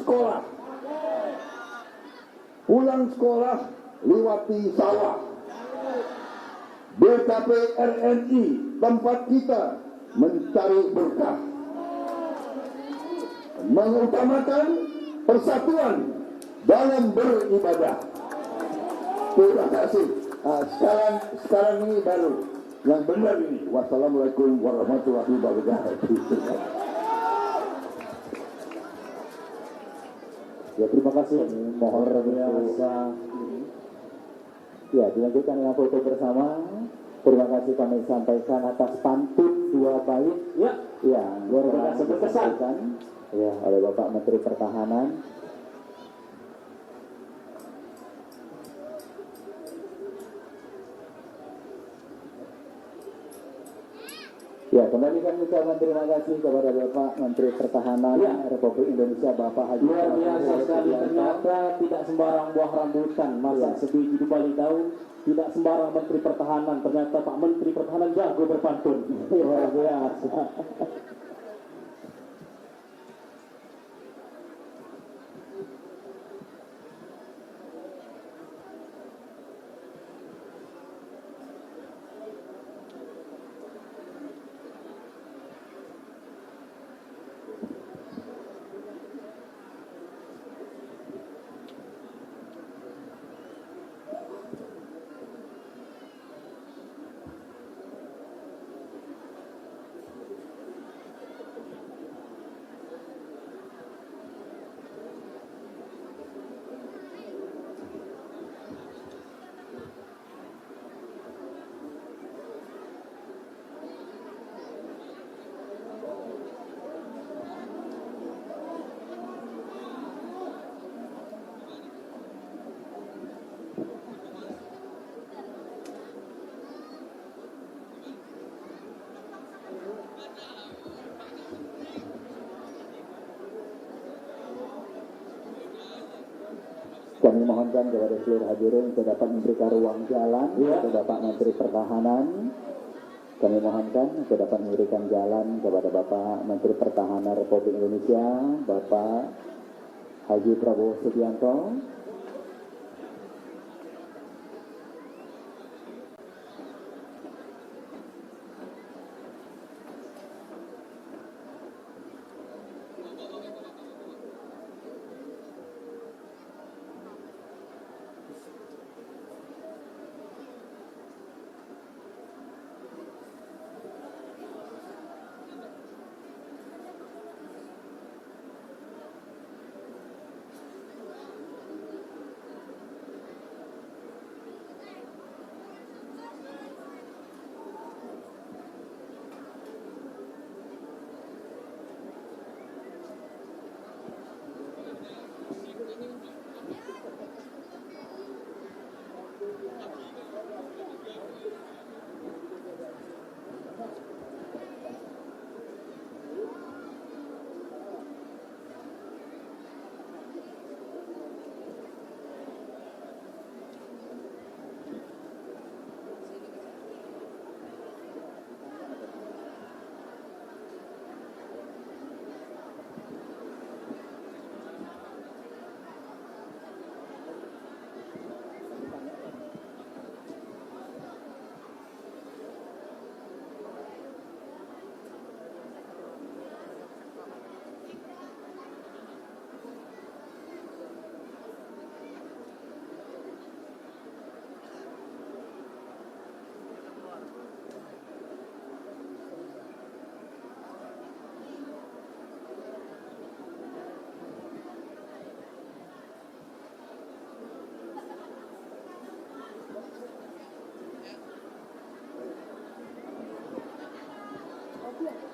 sekolah lewati sawah. DKP RNI tempat kita mencari berkah, mengutamakan persatuan dalam beribadah. Terima kasih. Sekarang ini baru Yang benar ini. Wassalamualaikum warahmatullahi wabarakatuh. Ya, terima kasih. Mohon biasa. Ya, dilanjutkan dengan foto bersama. Terima kasih kami sampaikan atas pantun 2 bait. Ya, luar biasa berkesan. Ya, oleh Bapak Menteri Pertahanan. Ya, kembali kami ucapkan terima kasih kepada Bapak Menteri Pertahanan Republik Indonesia, Bapak Haji. Luar biasa sekali, ternyata tidak sembarang buah rambutan masak sebiji di balik daun, tidak sembarang Menteri Pertahanan, ternyata Pak Menteri Pertahanan jago berpantun. Luar biasa. Kami mohonkan kepada seluruh hadirin untuk dapat memberikan ruang jalan kepada Bapak Menteri Pertahanan. Kami mohonkan untuk dapat memberikan jalan kepada Bapak Menteri Pertahanan Republik Indonesia, Bapak Haji Prabowo Subianto.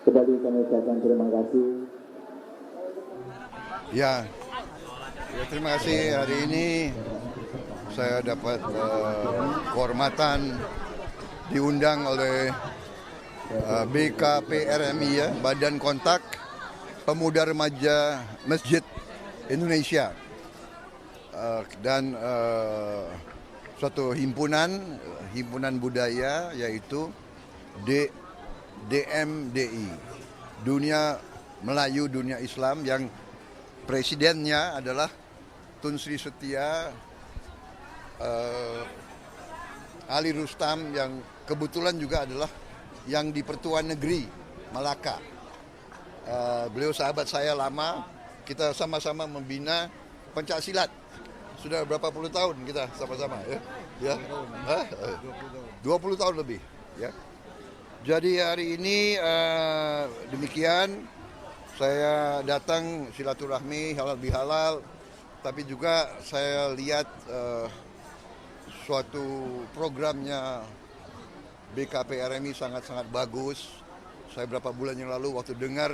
Kembali kami ucapkan terima kasih. Ya, terima kasih. Hari ini saya dapat kehormatan diundang oleh BKPRMI, ya, Badan Kontak Pemuda Remaja Masjid Indonesia, dan suatu himpunan budaya, yaitu DMDI, Dunia Melayu Dunia Islam, yang presidennya adalah Tun Sri Setia Ali Rustam, yang kebetulan juga adalah yang di Pertuan Negeri Malaka. Beliau sahabat saya lama, kita sama-sama membina Pencaksilat. Sudah berapa puluh tahun kita sama-sama, ya? 20 tahun lebih, ya. Jadi hari ini demikian, saya datang silaturahmi halal bihalal, tapi juga saya lihat suatu programnya BKP RMI sangat-sangat bagus. Saya berapa bulan yang lalu waktu dengar,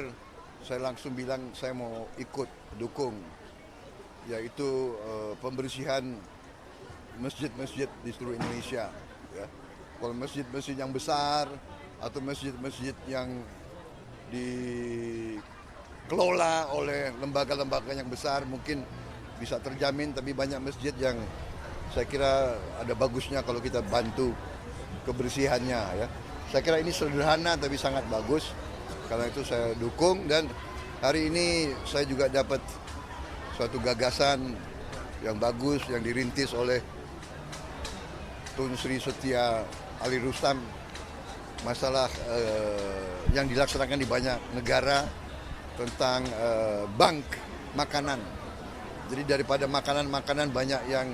saya langsung bilang saya mau ikut dukung, yaitu pembersihan masjid-masjid di seluruh Indonesia. Ya. Kalau masjid-masjid yang besar atau masjid-masjid yang dikelola oleh lembaga-lembaga yang besar mungkin bisa terjamin, tapi banyak masjid yang saya kira ada bagusnya kalau kita bantu kebersihannya. Ya. Saya kira ini sederhana tapi sangat bagus, karena itu saya dukung. Dan hari ini saya juga dapat suatu gagasan yang bagus yang dirintis oleh Tun Sri Setia Ali Rustam, masalah yang dilaksanakan di banyak negara tentang bank makanan. Jadi daripada makanan-makanan banyak yang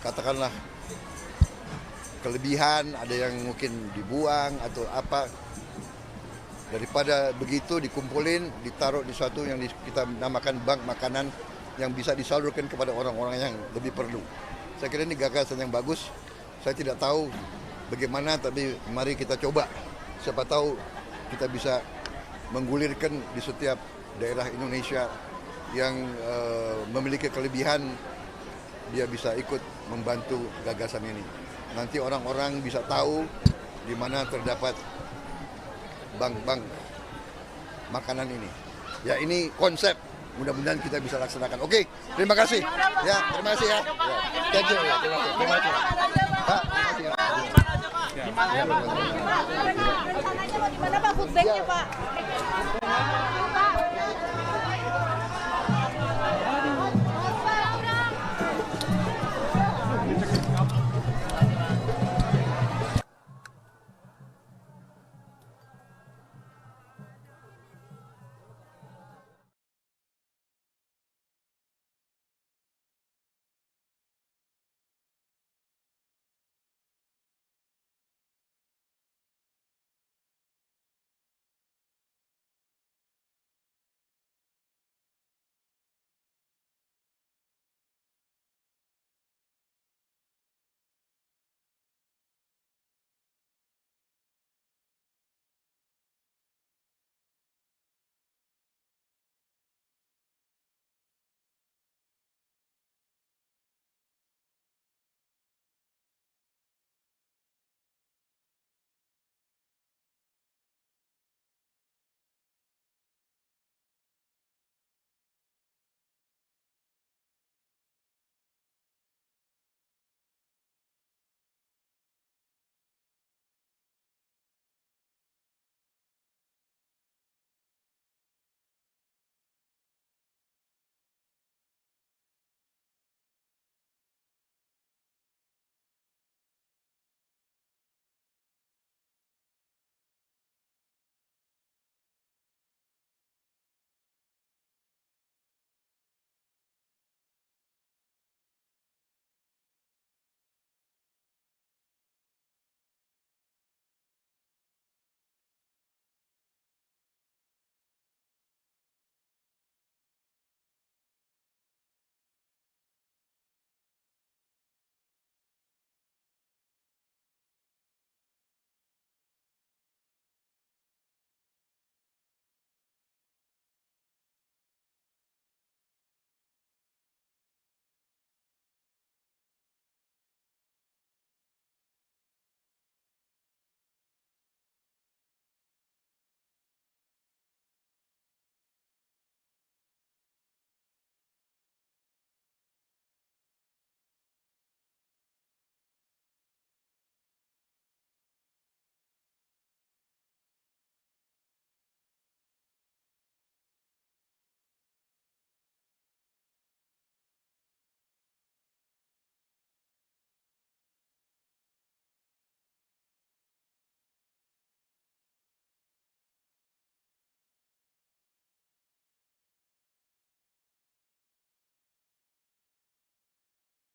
katakanlah kelebihan, ada yang mungkin dibuang atau apa, daripada begitu dikumpulin, ditaruh di suatu yang kita namakan bank makanan yang bisa disalurkan kepada orang-orang yang lebih perlu. Saya kira ini gagasan yang bagus. Saya tidak tahu bagaimana, tapi mari kita coba. Siapa tahu kita bisa menggulirkan di setiap daerah Indonesia yang memiliki kelebihan, dia bisa ikut membantu gagasan ini. Nanti orang-orang bisa tahu di mana terdapat bank-bank makanan ini. Ya, ini konsep. Mudah-mudahan kita bisa laksanakan. Oke, terima kasih. Ya, terima kasih ya. Thank you. Terima kasih. Pak, terima kasih. Di mana Pak food banknya Pak?